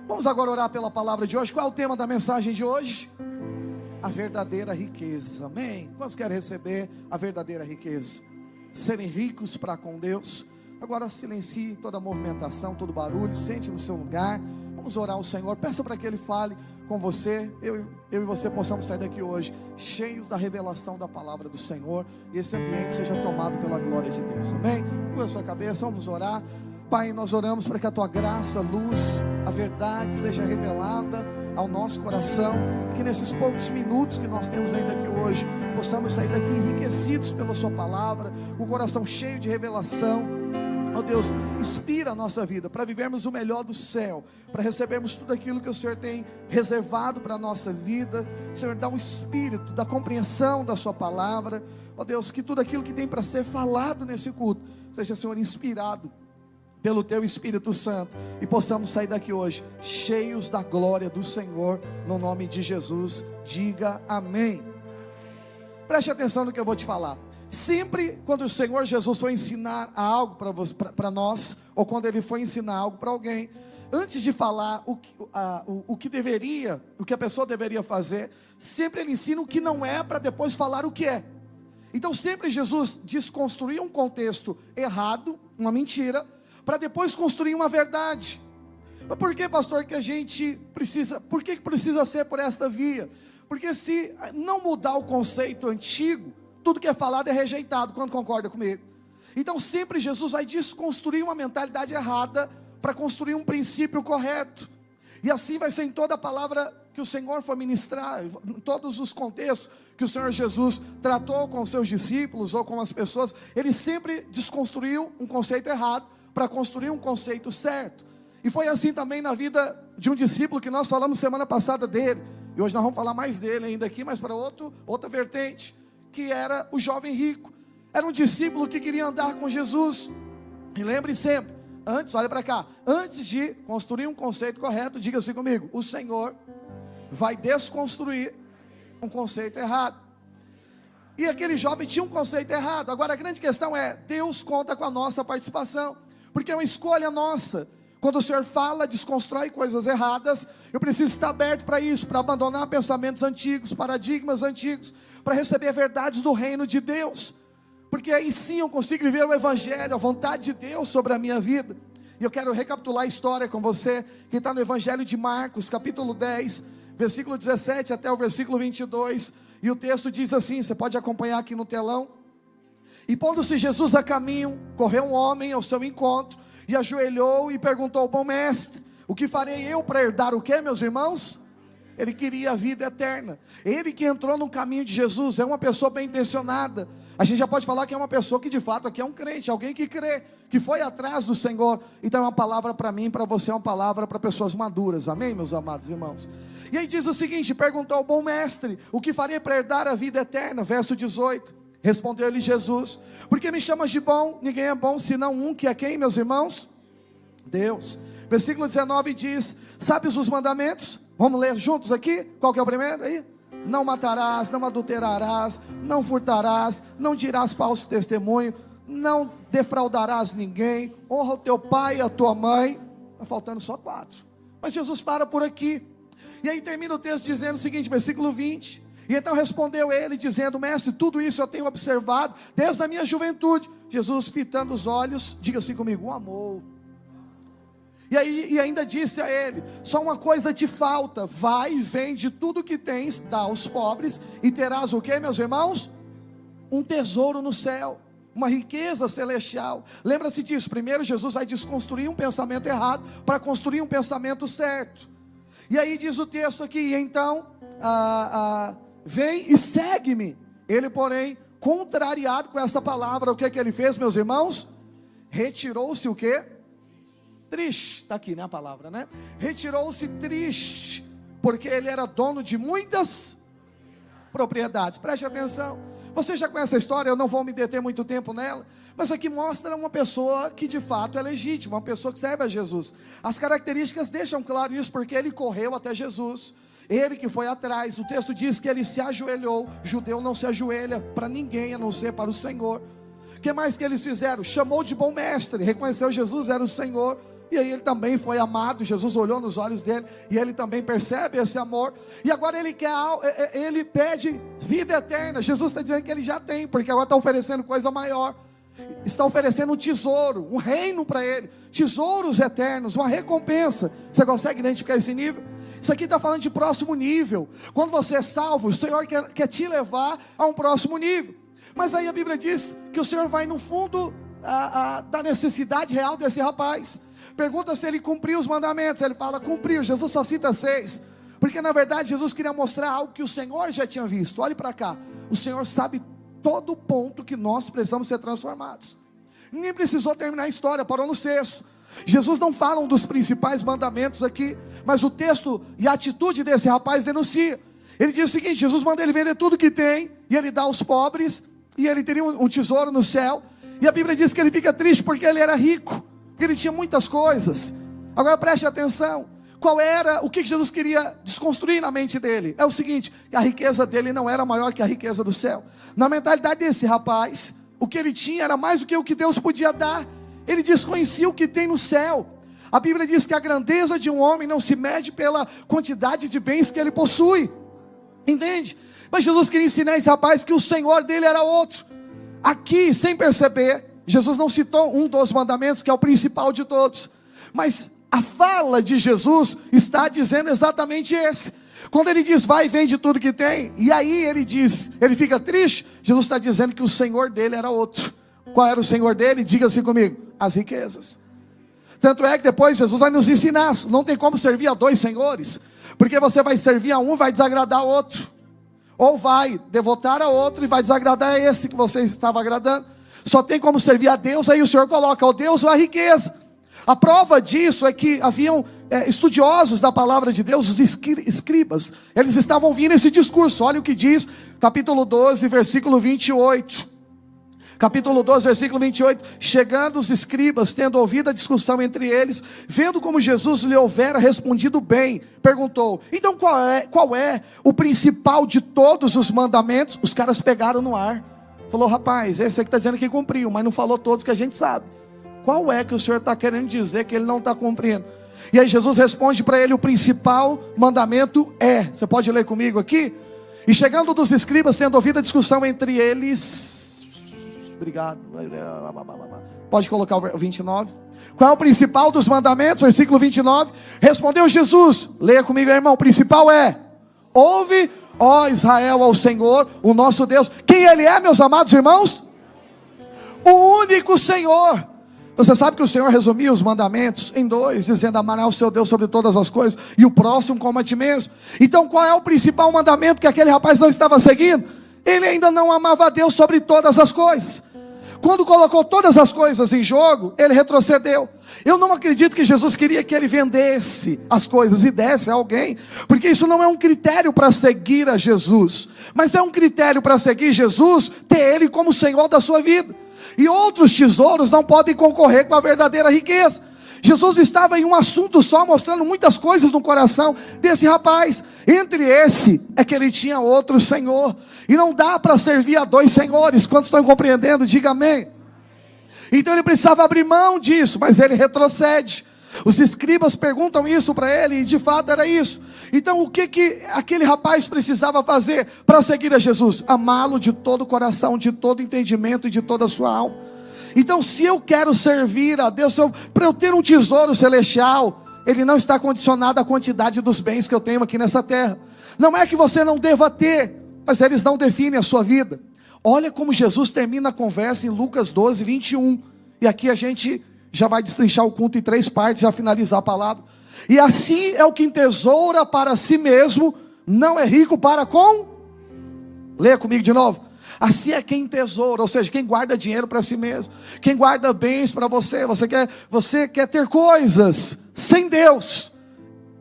Vamos agora orar pela palavra de hoje. Qual é o tema da mensagem de hoje? A verdadeira riqueza. Amém? Quantos querem receber a verdadeira riqueza? Serem ricos para com Deus. Agora silencie toda a movimentação, todo barulho. Sente no seu lugar. Vamos orar ao Senhor. Peça para que Ele fale com você. Eu e você possamos sair daqui hoje cheios da revelação da palavra do Senhor. E esse ambiente seja tomado pela glória de Deus. Amém? Curva a sua cabeça, vamos orar. Pai, nós oramos para que a Tua graça, luz, a verdade seja revelada ao nosso coração, e que nesses poucos minutos que nós temos ainda aqui hoje, possamos sair daqui enriquecidos pela Sua palavra, o coração cheio de revelação. Ó Deus, inspira a nossa vida para vivermos o melhor do céu, para recebermos tudo aquilo que o Senhor tem reservado para a nossa vida. Senhor, dá um espírito da compreensão da Sua palavra. Ó Deus, que tudo aquilo que tem para ser falado nesse culto seja, Senhor, inspirado pelo Teu Espírito Santo, e possamos sair daqui hoje cheios da glória do Senhor, no nome de Jesus. Diga amém. Preste atenção no que eu vou te falar. Sempre quando o Senhor Jesus for ensinar algo para nós, ou quando Ele for ensinar algo para alguém, antes de falar o que a pessoa deveria fazer, sempre Ele ensina o que não é, para depois falar o que é. Então sempre Jesus desconstruía um contexto errado, uma mentira, para depois construir uma verdade. Mas por que, pastor, que a gente precisa, por que precisa ser por esta via? Porque se não mudar o conceito antigo, tudo que é falado é rejeitado. Quando concorda comigo? Então sempre Jesus vai desconstruir uma mentalidade errada para construir um princípio correto. E assim vai ser em toda a palavra que o Senhor for ministrar, em todos os contextos que o Senhor Jesus tratou com os seus discípulos ou com as pessoas. Ele sempre desconstruiu um conceito errado para construir um conceito certo. E foi assim também na vida de um discípulo que nós falamos semana passada dele, e hoje nós vamos falar mais dele ainda aqui, mas para outra vertente, que era o jovem rico. Era um discípulo que queria andar com Jesus. E lembre sempre, olha para cá, antes de construir um conceito correto, diga assim comigo: o Senhor vai desconstruir um conceito errado. E aquele jovem tinha um conceito errado. Agora a grande questão é, Deus conta com a nossa participação, porque é uma escolha nossa. Quando o Senhor fala, desconstrói coisas erradas, eu preciso estar aberto para isso, para abandonar pensamentos antigos, paradigmas antigos, para receber verdades do reino de Deus, porque aí sim eu consigo viver o Evangelho, a vontade de Deus sobre a minha vida. E eu quero recapitular a história com você, que está no Evangelho de Marcos, capítulo 10, versículo 17 até o versículo 22, e o texto diz assim, você pode acompanhar aqui no telão: e pondo-se Jesus a caminho, correu um homem ao seu encontro, e ajoelhou e perguntou: bom mestre, o que farei eu para herdar o que, meus irmãos? Ele queria a vida eterna. Ele que entrou no caminho de Jesus é uma pessoa bem intencionada. A gente já pode falar que é uma pessoa que de fato aqui é um crente, alguém que crê, que foi atrás do Senhor. Então é uma palavra para mim, para você, é uma palavra para pessoas maduras, amém, meus amados irmãos? E aí diz o seguinte: perguntou: bom mestre, o que farei para herdar a vida eterna? Verso 18, respondeu-lhe Jesus: porque me chamas de bom? Ninguém é bom senão um, que é quem, meus irmãos? Deus. Versículo 19 diz: sabes os mandamentos? Vamos ler juntos aqui? Qual que é o primeiro aí? Não matarás, não adulterarás, não furtarás, não dirás falso testemunho, não defraudarás ninguém, honra o teu pai e a tua mãe. Está faltando só 4. Mas Jesus para por aqui. E aí termina o texto dizendo o seguinte, versículo 20: e então respondeu ele dizendo: mestre, tudo isso eu tenho observado desde a minha juventude. Jesus, fitando os olhos, diga assim comigo: o amor. E ainda disse a ele: só uma coisa te falta, vai e vende tudo que tens, dá aos pobres, e terás o que, meus irmãos? Um tesouro no céu, uma riqueza celestial. Lembra-se disso. Primeiro Jesus vai desconstruir um pensamento errado, para construir um pensamento certo. E aí diz o texto aqui: e então, vem e segue-me. Ele, porém, contrariado com essa palavra, o que ele fez, meus irmãos? Retirou-se o quê? Triste, está aqui, né, a palavra, né? Retirou-se triste, porque ele era dono de muitas propriedades. Preste atenção, você já conhece a história, eu não vou me deter muito tempo nela, mas aqui mostra uma pessoa que de fato é legítima, uma pessoa que serve a Jesus. As características deixam claro isso, porque ele correu até Jesus, ele que foi atrás. O texto diz que ele se ajoelhou. Judeu não se ajoelha para ninguém, a não ser para o Senhor. O que mais que eles fizeram? Chamou de bom mestre, reconheceu Jesus era o Senhor. E aí ele também foi amado, Jesus olhou nos olhos dele, e ele também percebe esse amor, e agora ele quer, ele pede vida eterna. Jesus está dizendo que ele já tem, porque agora está oferecendo coisa maior, está oferecendo um tesouro, um reino para ele, tesouros eternos, uma recompensa. Você consegue identificar esse nível? Isso aqui está falando de próximo nível. Quando você é salvo, o Senhor quer te levar a um próximo nível. Mas aí a Bíblia diz que o Senhor vai no fundo da necessidade real desse rapaz. Pergunta se ele cumpriu os mandamentos. Ele fala, cumpriu. Jesus só cita 6, porque na verdade Jesus queria mostrar algo que o Senhor já tinha visto. Olhe para cá, o Senhor sabe todo o ponto que nós precisamos ser transformados. Nem precisou terminar a história, parou no 6. Jesus não fala um dos principais mandamentos aqui, mas o texto e a atitude desse rapaz denuncia. Ele diz o seguinte: Jesus manda ele vender tudo que tem, e ele dá aos pobres, e ele teria um tesouro no céu. E a Bíblia diz que ele fica triste porque ele era rico, porque ele tinha muitas coisas. Agora preste atenção, o que Jesus queria desconstruir na mente dele? É o seguinte: a riqueza dele não era maior que a riqueza do céu. Na mentalidade desse rapaz, o que ele tinha era mais do que o que Deus podia dar. Ele desconhecia o que tem no céu. A Bíblia diz que a grandeza de um homem não se mede pela quantidade de bens que ele possui, entende? Mas Jesus queria ensinar esse rapaz que o Senhor dele era outro. Aqui, sem perceber, Jesus não citou um dos mandamentos, que é o principal de todos, mas a fala de Jesus está dizendo exatamente esse. Quando ele diz, vai e vende tudo que tem, e aí ele diz, ele fica triste, Jesus está dizendo que o Senhor dele era outro. Qual era o Senhor dele? Diga-se comigo: as riquezas. Tanto é que depois Jesus vai nos ensinar, não tem como servir a dois senhores, porque você vai servir a um e vai desagradar o outro, ou vai devotar a outro e vai desagradar a esse que você estava agradando. Só tem como servir a Deus. Aí o Senhor coloca o Deus ou a riqueza. A prova disso é que haviam estudiosos da palavra de Deus, os escribas, eles estavam ouvindo esse discurso. Olha o que diz, capítulo 12, versículo 28. Capítulo 12, versículo 28. Chegando os escribas, tendo ouvido a discussão entre eles, vendo como Jesus lhe houvera respondido bem, perguntou: então qual é o principal de todos os mandamentos? Os caras pegaram no ar. Falou: rapaz, esse aqui está dizendo que cumpriu, mas não falou todos que a gente sabe. Qual é que o Senhor está querendo dizer que ele não está cumprindo? E aí Jesus responde para ele: o principal mandamento é, você pode ler comigo aqui? E chegando dos escribas, tendo ouvido a discussão entre eles, obrigado, pode colocar o 29. Qual é o principal dos mandamentos? Versículo 29. Respondeu Jesus, leia comigo, irmão. O principal é: ouve, ó Israel, ao Senhor, o nosso Deus. Quem Ele é, meus amados irmãos? O único Senhor. Você sabe que o Senhor resumia os mandamentos em 2, dizendo: amarás o seu Deus sobre todas as coisas, e o próximo como a ti mesmo. Então qual é o principal mandamento que aquele rapaz não estava seguindo? Ele ainda não amava a Deus sobre todas as coisas. Quando colocou todas as coisas em jogo, ele retrocedeu. Eu não acredito que Jesus queria que ele vendesse as coisas e desse a alguém, porque isso não é um critério para seguir a Jesus, mas é um critério para seguir Jesus, ter Ele como Senhor da sua vida. E outros tesouros não podem concorrer com a verdadeira riqueza. Jesus estava em um assunto só, mostrando muitas coisas no coração desse rapaz. Entre esse é que ele tinha outro Senhor. E não dá para servir a dois senhores. Quantos estão compreendendo? Diga amém. Então ele precisava abrir mão disso, mas ele retrocede. Os escribas perguntam isso para ele, e de fato era isso. Então o que aquele rapaz precisava fazer para seguir a Jesus? Amá-lo de todo o coração, de todo entendimento e de toda a sua alma. Então, se eu quero servir a Deus, para eu ter um tesouro celestial, ele não está condicionado à quantidade dos bens que eu tenho aqui nessa terra. Não é que você não deva ter, mas eles não definem a sua vida. Olha como Jesus termina a conversa em Lucas 12, 21. E aqui a gente já vai destrinchar o culto em 3 partes, já finalizar a palavra. E assim é o que entesoura para si mesmo, não é rico para com... Leia comigo de novo. Assim é quem tesoura, ou seja, quem guarda dinheiro para si mesmo, quem guarda bens para você. Você quer ter coisas sem Deus.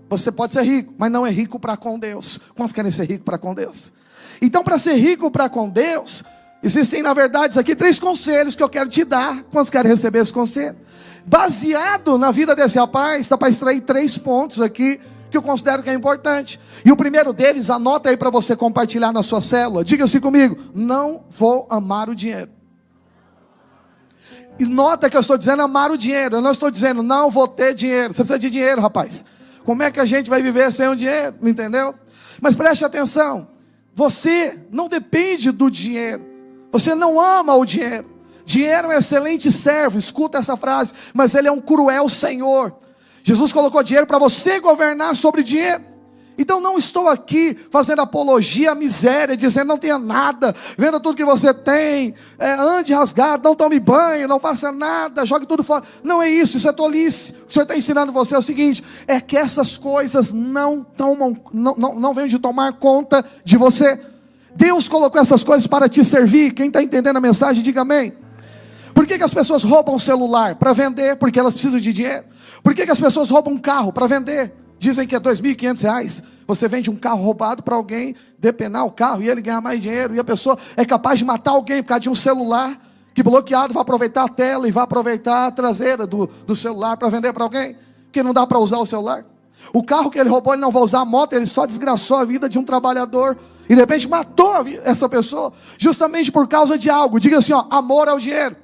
Você pode ser rico, mas não é rico para com Deus. Quantos querem ser rico para com Deus? Então, para ser rico para com Deus, existem na verdade aqui 3 conselhos que eu quero te dar. Quantos querem receber esse conselho? Baseado na vida desse rapaz, dá para extrair 3 pontos aqui que eu considero que é importante. E o primeiro deles, anota aí para você compartilhar na sua célula. Diga-se comigo: não vou amar o dinheiro. E nota que eu estou dizendo amar o dinheiro. Eu não estou dizendo não vou ter dinheiro. Você precisa de dinheiro, rapaz. Como é que a gente vai viver sem o dinheiro? Entendeu? Mas preste atenção. Você não depende do dinheiro. Você não ama o dinheiro. Dinheiro é um excelente servo. Escuta essa frase. Mas ele é um cruel senhor. Jesus colocou dinheiro para você governar sobre dinheiro. Então não estou aqui fazendo apologia à miséria, dizendo não tenha nada, venda tudo que você tem, ande rasgado, não tome banho, não faça nada, jogue tudo fora. Não é isso, isso é tolice. O Senhor está ensinando você o seguinte, é que essas coisas não venham de tomar conta de você. Deus colocou essas coisas para te servir. Quem está entendendo a mensagem, diga amém. Por que as pessoas roubam o celular? Para vender, porque elas precisam de dinheiro. Por que as pessoas roubam um carro? Para vender. Dizem que é R$2.500, você vende um carro roubado para alguém, depenar o carro e ele ganhar mais dinheiro, e a pessoa é capaz de matar alguém por causa de um celular, que bloqueado vai aproveitar a tela e vai aproveitar a traseira do celular para vender para alguém, que não dá para usar o celular. O carro que ele roubou, ele não vai usar a moto, ele só desgraçou a vida de um trabalhador, e de repente matou essa pessoa, justamente por causa de algo. Diga assim, ó, amor ao dinheiro.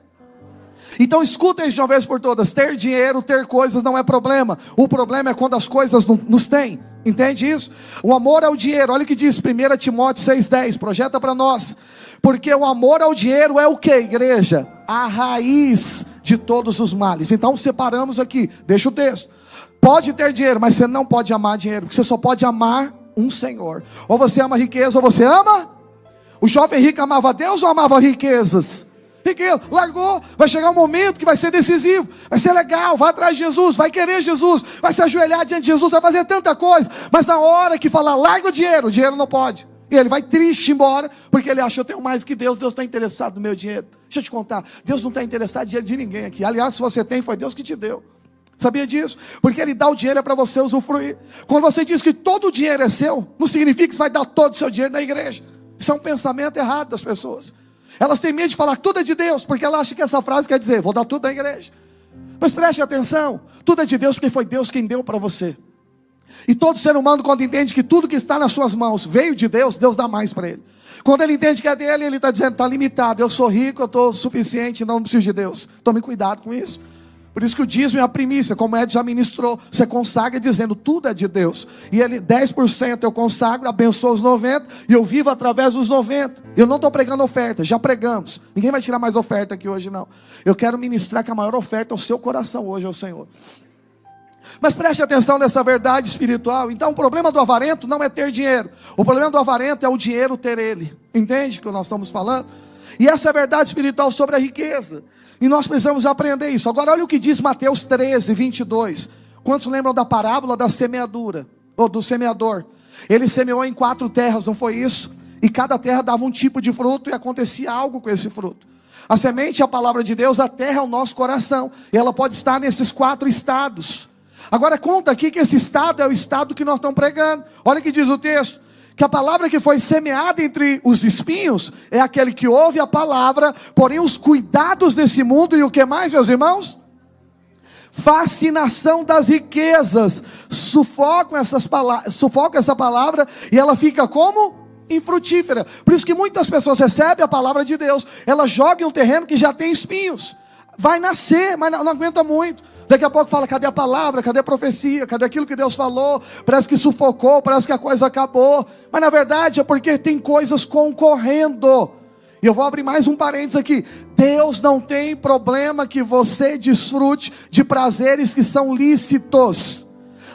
Então escutem isso de uma vez por todas, ter dinheiro, ter coisas não é problema, o problema é quando as coisas nos têm, entende isso? O amor ao dinheiro, olha o que diz 1 Timóteo 6,10, projeta para nós, porque o amor ao dinheiro é o que, igreja? A raiz de todos os males. Então separamos aqui, deixa o texto, pode ter dinheiro, mas você não pode amar dinheiro, porque você só pode amar um Senhor, ou você ama riqueza, ou você ama, o jovem rico amava Deus ou amava riquezas? Riqueza, largou, vai chegar um momento que vai ser decisivo, vai ser legal, vai atrás de Jesus, vai querer Jesus, vai se ajoelhar diante de Jesus, vai fazer tanta coisa, mas na hora que falar, larga o dinheiro não pode, e ele vai triste embora, porque ele acha, eu tenho mais que Deus está interessado no meu dinheiro. Deixa eu te contar, Deus não está interessado em dinheiro de ninguém aqui, aliás, se você tem, foi Deus que te deu, sabia disso? Porque Ele dá o dinheiro para você usufruir. Quando você diz que todo o dinheiro é seu, não significa que você vai dar todo o seu dinheiro na igreja, isso é um pensamento errado das pessoas. Elas têm medo de falar que tudo é de Deus, porque elas acham que essa frase quer dizer, vou dar tudo na igreja. Mas preste atenção, tudo é de Deus porque foi Deus quem deu para você. E todo ser humano, quando entende que tudo que está nas suas mãos veio de Deus, Deus dá mais para ele. Quando ele entende que é dele, ele está dizendo, está limitado, eu sou rico, eu estou suficiente, não preciso de Deus. Tome cuidado com isso. Por isso que o dízimo é a primícia, como Ed já ministrou, você consagra dizendo, tudo é de Deus. E ele, 10% eu consagro, abençoo os 90%, e eu vivo através dos 90%. Eu não estou pregando oferta, já pregamos. Ninguém vai tirar mais oferta aqui hoje não. Eu quero ministrar que a maior oferta é o seu coração hoje, ao Senhor. Mas preste atenção nessa verdade espiritual. Então o problema do avarento não é ter dinheiro. O problema do avarento é o dinheiro ter ele. Entende o que nós estamos falando? E essa é a verdade espiritual sobre a riqueza. E nós precisamos aprender isso. Agora olha o que diz Mateus 13:22. Quantos lembram da parábola da semeadura? Ou do semeador? Ele semeou em 4 terras, não foi isso? E cada terra dava um tipo de fruto e acontecia algo com esse fruto. A semente é a palavra de Deus, a terra é o nosso coração. E ela pode estar nesses 4 estados. Agora conta aqui que esse estado é o estado que nós estamos pregando. Olha o que diz o texto. Que a palavra que foi semeada entre os espinhos é aquele que ouve a palavra, porém os cuidados desse mundo e o que mais, meus irmãos? Fascinação das riquezas sufocam essa palavra e ela fica como? Infrutífera. Por isso que muitas pessoas recebem a palavra de Deus, ela joga em um terreno que já tem espinhos, vai nascer, mas não aguenta muito. Daqui a pouco fala, cadê a palavra, cadê a profecia, cadê aquilo que Deus falou? Parece que sufocou, parece que a coisa acabou. Mas na verdade é porque tem coisas concorrendo. E eu vou abrir mais um parênteses aqui. Deus não tem problema que você desfrute de prazeres que são lícitos.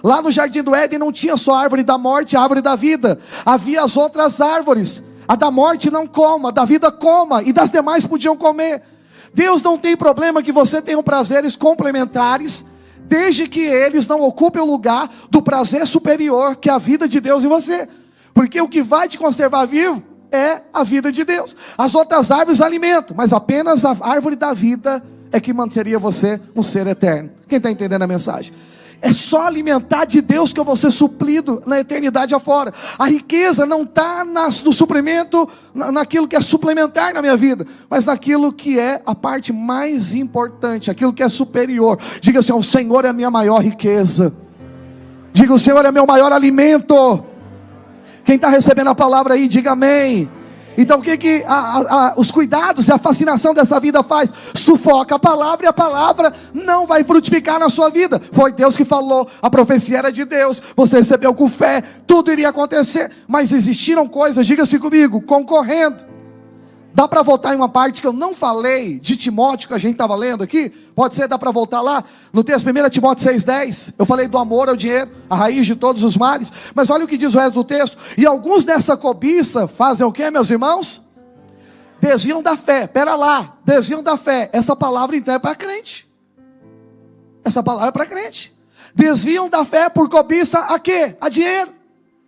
Lá no Jardim do Éden não tinha só a árvore da morte, a árvore da vida. Havia as outras árvores. A da morte não coma, a da vida coma, e das demais podiam comer. Deus não tem problema que você tenha prazeres complementares, desde que eles não ocupem o lugar do prazer superior, que é a vida de Deus em você. Porque o que vai te conservar vivo é a vida de Deus. As outras árvores alimentam, mas apenas a árvore da vida é que manteria você um ser eterno. Quem está entendendo a mensagem? É só alimentar de Deus que eu vou ser suprido na eternidade afora. A riqueza não está no suprimento, naquilo que é suplementar na minha vida, mas naquilo que é a parte mais importante, aquilo que é superior. Diga assim, o Senhor é a minha maior riqueza. Diga, o Senhor é meu maior alimento. Quem está recebendo a palavra aí, diga amém. Então o que os cuidados e a fascinação dessa vida faz? Sufoca a palavra, e a palavra não vai frutificar na sua vida. Foi Deus que falou, a profecia era de Deus, você recebeu com fé, tudo iria acontecer. Mas existiram coisas, diga-se comigo, concorrendo. Dá para voltar em uma parte que eu não falei de Timóteo, que a gente estava lendo aqui? Pode ser, dá para voltar lá? No texto 1 Timóteo 6,10, eu falei do amor ao dinheiro, a raiz de todos os males. Mas olha o que diz o resto do texto. E alguns dessa cobiça fazem o que, meus irmãos? Desviam da fé. Pera lá, desviam da fé. Essa palavra então é para crente. Essa palavra é para crente. Desviam da fé por cobiça a quê? A dinheiro,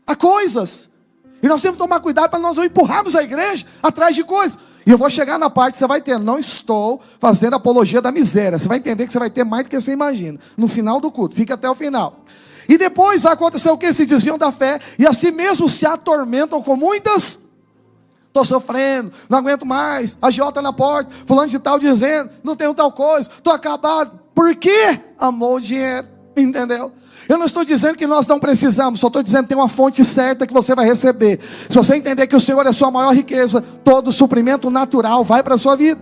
a coisas. E nós temos que tomar cuidado para nós não empurrarmos a igreja atrás de coisas. E eu vou chegar na parte que você vai ter. Não estou fazendo apologia da miséria. Você vai entender que você vai ter mais do que você imagina. No final do culto. Fica até o final. E depois vai acontecer o que? Se desviam da fé. E assim mesmo se atormentam com muitas. Estou sofrendo. Não aguento mais. Agiota na porta. Fulano de tal dizendo. Não tenho tal coisa. Estou acabado. Por quê? Amou o dinheiro. Entendeu? Eu não estou dizendo que nós não precisamos, só estou dizendo que tem uma fonte certa que você vai receber. Se você entender que o Senhor é a sua maior riqueza, todo suprimento natural vai para a sua vida.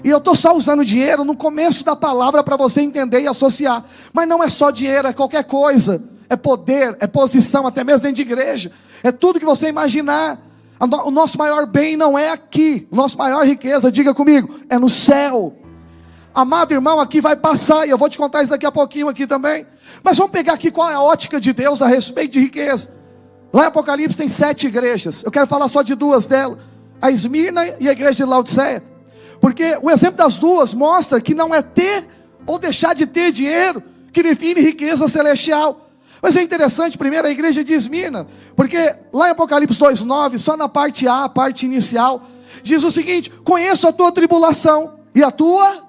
E eu estou só usando dinheiro no começo da palavra para você entender e associar. Mas não é só dinheiro, é qualquer coisa. É poder, é posição, até mesmo dentro de igreja. É tudo que você imaginar. O nosso maior bem não é aqui. O nosso maior riqueza, diga comigo, é no céu. Amado irmão, aqui vai passar, e eu vou te contar isso daqui a pouquinho aqui também. Mas vamos pegar aqui qual é a ótica de Deus a respeito de riqueza. Lá em Apocalipse tem 7 igrejas. Eu quero falar só de 2 delas. A Esmirna e a igreja de Laodiceia. Porque o exemplo das duas mostra que não é ter ou deixar de ter dinheiro que define riqueza celestial. Mas é interessante, primeiro a igreja de Esmirna. Porque lá em Apocalipse 2,9, só na parte A, a parte inicial, diz o seguinte: conheço a tua tribulação e a tua...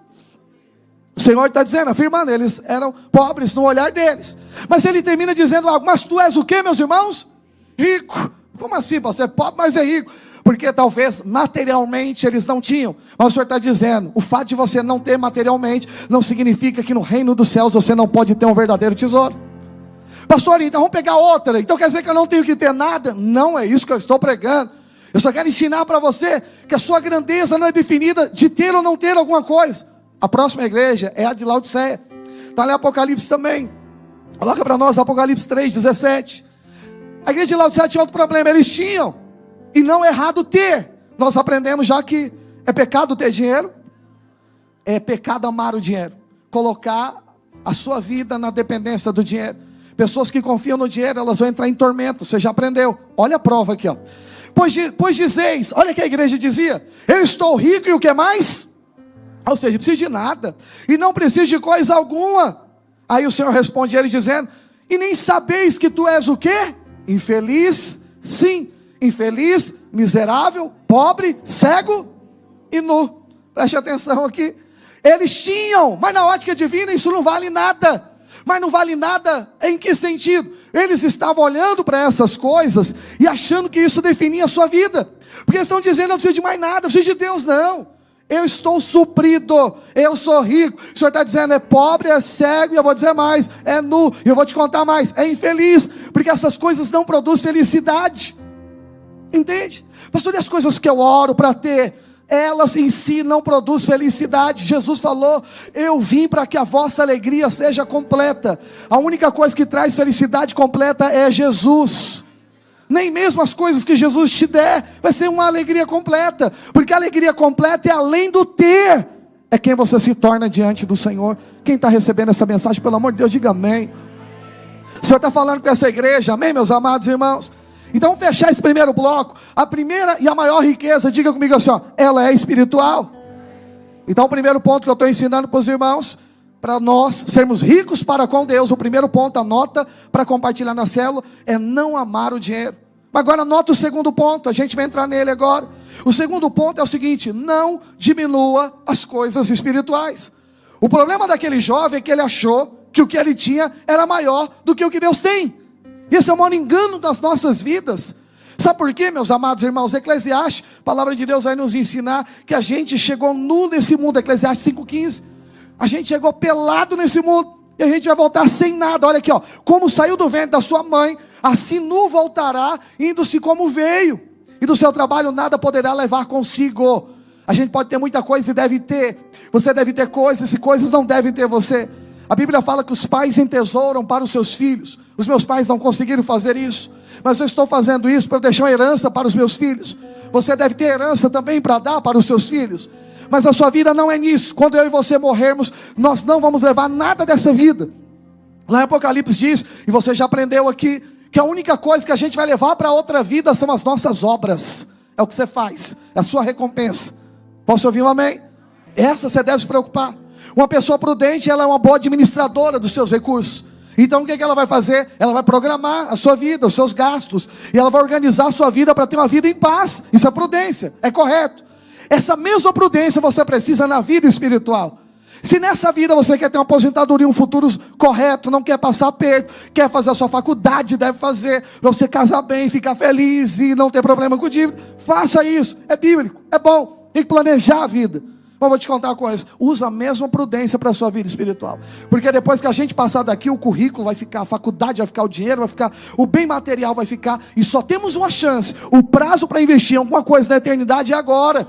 O Senhor está dizendo, afirmando, eles eram pobres no olhar deles. Mas ele termina dizendo algo: mas tu és o que, meus irmãos? Rico. Como assim, pastor? É pobre, mas é rico. Porque talvez materialmente eles não tinham. Mas o Senhor está dizendo, o fato de você não ter materialmente não significa que no reino dos céus você não pode ter um verdadeiro tesouro. Pastor, então vamos pegar outra. Então quer dizer que eu não tenho que ter nada? Não é isso que eu estou pregando. Eu só quero ensinar para você que a sua grandeza não é definida de ter ou não ter alguma coisa. A próxima igreja é a de Laodiceia. Está lá em Apocalipse também. Coloca para nós Apocalipse 3,17. A igreja de Laodiceia tinha outro problema. Eles tinham, e não é errado ter. Nós aprendemos já que é pecado ter dinheiro. É pecado amar o dinheiro. Colocar a sua vida na dependência do dinheiro. Pessoas que confiam no dinheiro, elas vão entrar em tormento. Você já aprendeu. Olha a prova aqui, ó. Pois dizeis, olha o que a igreja dizia: eu estou rico e o que mais? Ou seja, não preciso de nada, e não preciso de coisa alguma. Aí o Senhor responde a eles dizendo: e nem sabeis que tu és o quê? Infeliz, sim, infeliz, miserável, pobre, cego e nu. Preste atenção aqui. Eles tinham, mas na ótica divina isso não vale nada. Mas não vale nada em que sentido? Eles estavam olhando para essas coisas e achando que isso definia a sua vida. Porque eles estão dizendo: não preciso de mais nada, não preciso de Deus não. Eu estou suprido, eu sou rico. O Senhor está dizendo: é pobre, é cego, e eu vou dizer mais, é nu, e eu vou te contar mais, é infeliz, porque essas coisas não produzem felicidade. Entende? Pastor, e as coisas que eu oro para ter, elas em si não produzem felicidade. Jesus falou: eu vim para que a vossa alegria seja completa. A única coisa que traz felicidade completa é Jesus. Nem mesmo as coisas que Jesus te der vai ser uma alegria completa, porque a alegria completa é além do ter, é quem você se torna diante do Senhor. Quem está recebendo essa mensagem, pelo amor de Deus, diga amém. O Senhor está falando com essa igreja, amém, meus amados irmãos? Então vamos fechar esse primeiro bloco. A primeira e a maior riqueza, diga comigo assim, ó, ela é espiritual. Então o primeiro ponto que eu estou ensinando para os irmãos, para nós sermos ricos para com Deus, o primeiro ponto, anota para compartilhar na célula, é não amar o dinheiro. Mas agora anota o segundo ponto, a gente vai entrar nele agora. O segundo ponto é o seguinte: não diminua as coisas espirituais. O problema daquele jovem é que ele achou que o que ele tinha era maior do que o que Deus tem. Esse é o maior engano das nossas vidas. Sabe por quê, meus amados irmãos? Eclesiastes, a palavra de Deus vai nos ensinar que a gente chegou nu nesse mundo. Eclesiastes 5,15. A gente chegou pelado nesse mundo, e a gente vai voltar sem nada. Olha aqui, ó. Como saiu do ventre da sua mãe, assim nu voltará, indo-se como veio. e do seu trabalho nada poderá levar consigo. A gente pode ter muita coisa e deve ter. Você deve ter coisas e coisas não devem ter você. A Bíblia fala que os pais entesouram para os seus filhos. Os meus pais não conseguiram fazer isso, mas eu estou fazendo isso para deixar uma herança para os meus filhos. Você deve ter herança também para dar para os seus filhos. Mas a sua vida não é nisso. Quando eu e você morrermos, nós não vamos levar nada dessa vida. Lá em Apocalipse diz, e você já aprendeu aqui, que a única coisa que a gente vai levar para outra vida são as nossas obras. É o que você faz, é a sua recompensa. Posso ouvir um amém? Essa você deve se preocupar. Uma pessoa prudente, ela é uma boa administradora dos seus recursos. Então o que ela vai fazer? Ela vai programar a sua vida, os seus gastos, e ela vai organizar a sua vida para ter uma vida em paz. Isso é prudência, é correto. Essa mesma prudência você precisa na vida espiritual. Se nessa vida você quer ter uma aposentadoria, um futuro correto, não quer passar perto, quer fazer a sua faculdade, deve fazer, para você casar bem, ficar feliz e não ter problema com dívida, faça isso, é bíblico, é bom, tem que planejar a vida. Mas vou te contar uma coisa, usa a mesma prudência para a sua vida espiritual, porque depois que a gente passar daqui, o currículo vai ficar, a faculdade vai ficar, o dinheiro vai ficar, o bem material vai ficar, e só temos uma chance, o prazo para investir em alguma coisa na eternidade é agora.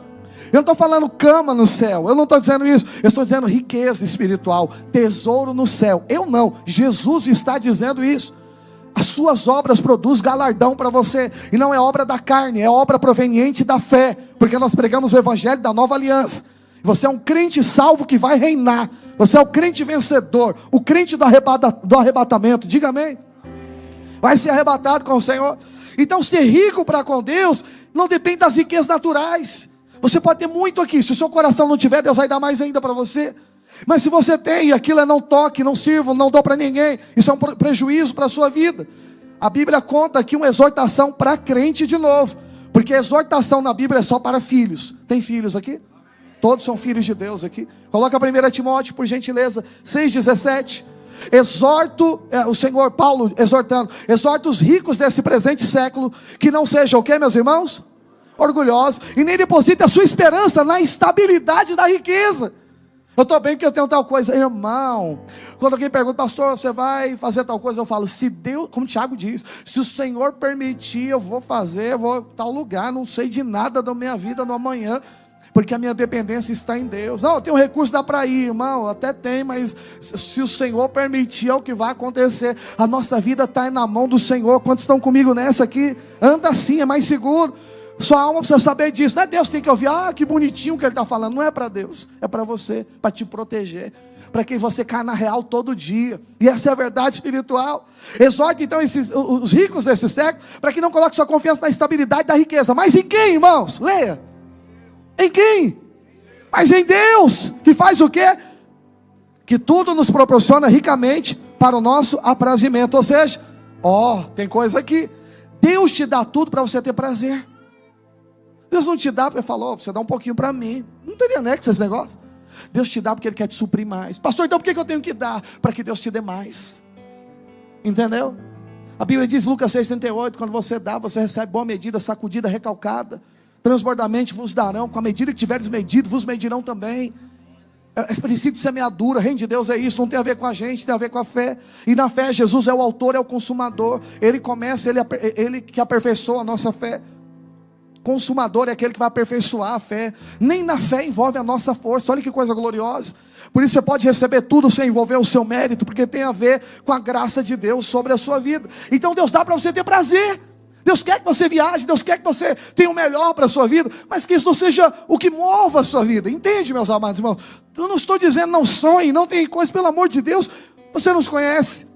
Eu não estou falando cama no céu, eu não estou dizendo isso, eu estou dizendo riqueza espiritual, tesouro no céu. Eu não, Jesus está dizendo isso. As suas obras produzem galardão para você, e não é obra da carne, é obra proveniente da fé, porque nós pregamos o evangelho da nova aliança. Você é um crente salvo que vai reinar, você é o crente vencedor, o crente do arrebatamento, diga amém. Vai ser arrebatado com o Senhor. Então ser rico para com Deus não depende das riquezas naturais. Você pode ter muito aqui, se o seu coração não tiver, Deus vai dar mais ainda para você. Mas se você tem, aquilo é não toque, não sirva, não dou para ninguém, isso é um prejuízo para a sua vida. A Bíblia conta aqui uma exortação para crente de novo, porque exortação na Bíblia é só para filhos. Tem filhos aqui? Todos são filhos de Deus aqui. Coloca 1 Timóteo, por gentileza, 6,17. Exorto, o Senhor Paulo exortando, exorta os ricos desse presente século, que não sejam o que, meus irmãos? Orgulhosos, e nem deposite a sua esperança na estabilidade da riqueza. Eu estou bem porque eu tenho tal coisa, irmão. Quando alguém pergunta, pastor, você vai fazer tal coisa? Eu falo, se Deus, como o Tiago diz, se o Senhor permitir, eu vou fazer, eu vou tal lugar, não sei de nada da minha vida no amanhã, porque a minha dependência está em Deus. Não, eu tenho recurso, dá para ir, irmão, até tem, mas se o Senhor permitir, é o que vai acontecer. A nossa vida está na mão do Senhor. Quantos estão comigo nessa aqui? Anda assim, é mais seguro. Sua alma precisa saber disso. Não é Deus que tem que ouvir, que bonitinho que ele está falando. Não é para Deus, é para você, para te proteger, para que você caia na real todo dia. E essa é a verdade espiritual. Exorta então os ricos desse século, para que não coloque sua confiança na estabilidade da riqueza. Mas em quem, irmãos? Leia. Em quem? Mas em Deus, que faz o quê? Que tudo nos proporciona ricamente para o nosso aprazimento. Ou seja, tem coisa aqui, Deus te dá tudo para você ter prazer. Deus não te dá, porque falou, você dá um pouquinho para mim. Não teria nexo esse negócio. Deus te dá porque Ele quer te suprir mais. Pastor, então por que eu tenho que dar? Para que Deus te dê mais. Entendeu? A Bíblia diz, Lucas 6,38, quando você dá, você recebe boa medida, sacudida, recalcada. Transbordamente vos darão, com a medida que tiveres medido, vos medirão também. É princípio de semeadura, reino de Deus é isso, não tem a ver com a gente, tem a ver com a fé. E na fé, Jesus é o autor, é o consumador. Ele começa, ele que aperfeiçoa a nossa fé. Consumador é aquele que vai aperfeiçoar a fé. Nem na fé envolve a nossa força. Olha que coisa gloriosa. Por isso você pode receber tudo sem envolver o seu mérito, porque tem a ver com a graça de Deus sobre a sua vida. Então Deus dá para você ter prazer. Deus quer que você viaje, Deus quer que você tenha o melhor para a sua vida, mas que isso não seja o que mova a sua vida. Entende, meus amados irmãos? Eu não estou dizendo não sonhe, não tem coisa, pelo amor de Deus, você nos conhece.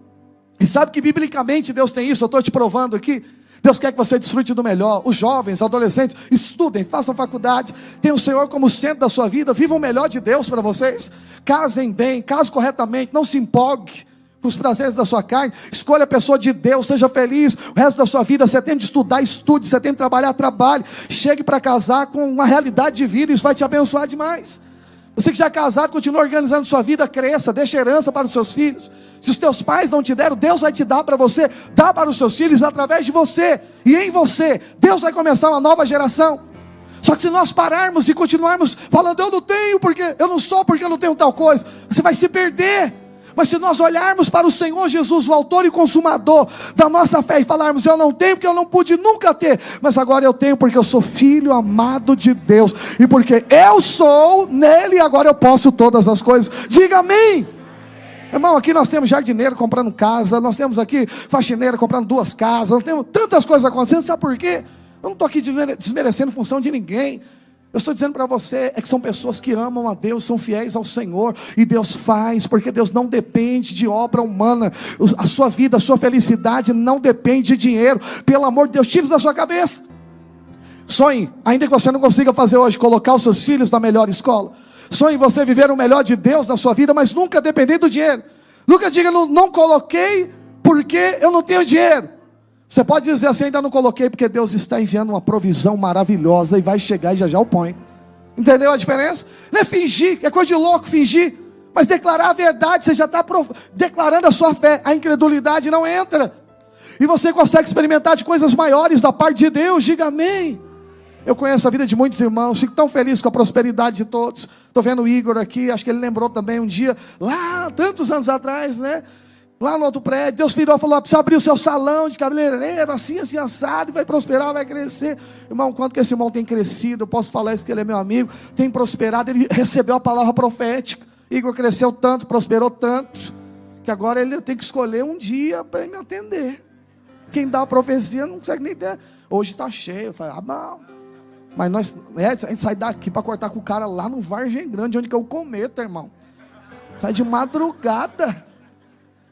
E sabe que biblicamente Deus tem isso, eu estou te provando aqui. Deus quer que você desfrute do melhor. Os jovens, adolescentes, estudem, façam faculdades, tenham o Senhor como centro da sua vida, vivam o melhor de Deus para vocês. Casem bem, casem corretamente, não se empolgue com os prazeres da sua carne. Escolha a pessoa de Deus, seja feliz. O resto da sua vida, você tem de estudar, estude. Você tem de trabalhar, trabalhe. Chegue para casar com uma realidade de vida, isso vai te abençoar demais. Você que já é casado, continue organizando sua vida, cresça, deixa herança para os seus filhos. Se os teus pais não te deram, Deus vai te dar para você, dá para os seus filhos através de você, e em você, Deus vai começar uma nova geração. Só que se nós pararmos e continuarmos falando, eu não tenho porque eu não sou, porque eu não tenho tal coisa, você vai se perder. Mas se nós olharmos para o Senhor Jesus, o autor e consumador da nossa fé, e falarmos: eu não tenho porque eu não pude nunca ter, mas agora eu tenho porque eu sou filho amado de Deus, e porque eu sou nele, agora eu posso todas as coisas. Diga amém. Irmão, aqui nós temos jardineiro comprando casa, nós temos aqui faxineira comprando 2 casas, nós temos tantas coisas acontecendo. Sabe por quê? Eu não estou aqui desmerecendo função de ninguém. Eu estou dizendo para você, é que são pessoas que amam a Deus, são fiéis ao Senhor, e Deus faz, porque Deus não depende de obra humana. A sua vida, a sua felicidade não depende de dinheiro. Pelo amor de Deus, tire isso da sua cabeça. Sonhe, ainda que você não consiga fazer hoje, colocar os seus filhos na melhor escola. Sonhe em você viver o melhor de Deus na sua vida, mas nunca depender do dinheiro. Nunca diga: não coloquei porque eu não tenho dinheiro. Você pode dizer assim: ainda não coloquei porque Deus está enviando uma provisão maravilhosa e vai chegar e já o põe. Entendeu a diferença? Não é fingir, é coisa de louco fingir, mas declarar a verdade. Você já está declarando a sua fé. A incredulidade não entra, e você consegue experimentar de coisas maiores da parte de Deus. Diga amém. Eu conheço a vida de muitos irmãos, fico tão feliz com a prosperidade de todos. Estou vendo o Igor aqui, acho que ele lembrou também um dia, lá tantos anos atrás, né? Lá no outro prédio, Deus virou e falou: precisa abrir o seu salão de cabeleireiro, assim, assim, assado, e vai prosperar, vai crescer. Irmão, quanto que esse irmão tem crescido, eu posso falar isso, que ele é meu amigo, tem prosperado, ele recebeu a palavra profética. Igor cresceu tanto, prosperou tanto, que agora ele tem que escolher um dia para me atender. Quem dá a profecia não consegue nem ter. Hoje está cheio. Eu falei: bom. Mas a gente sai daqui para cortar com o cara lá no Vargem Grande, onde que é o cometa, irmão. Sai de madrugada.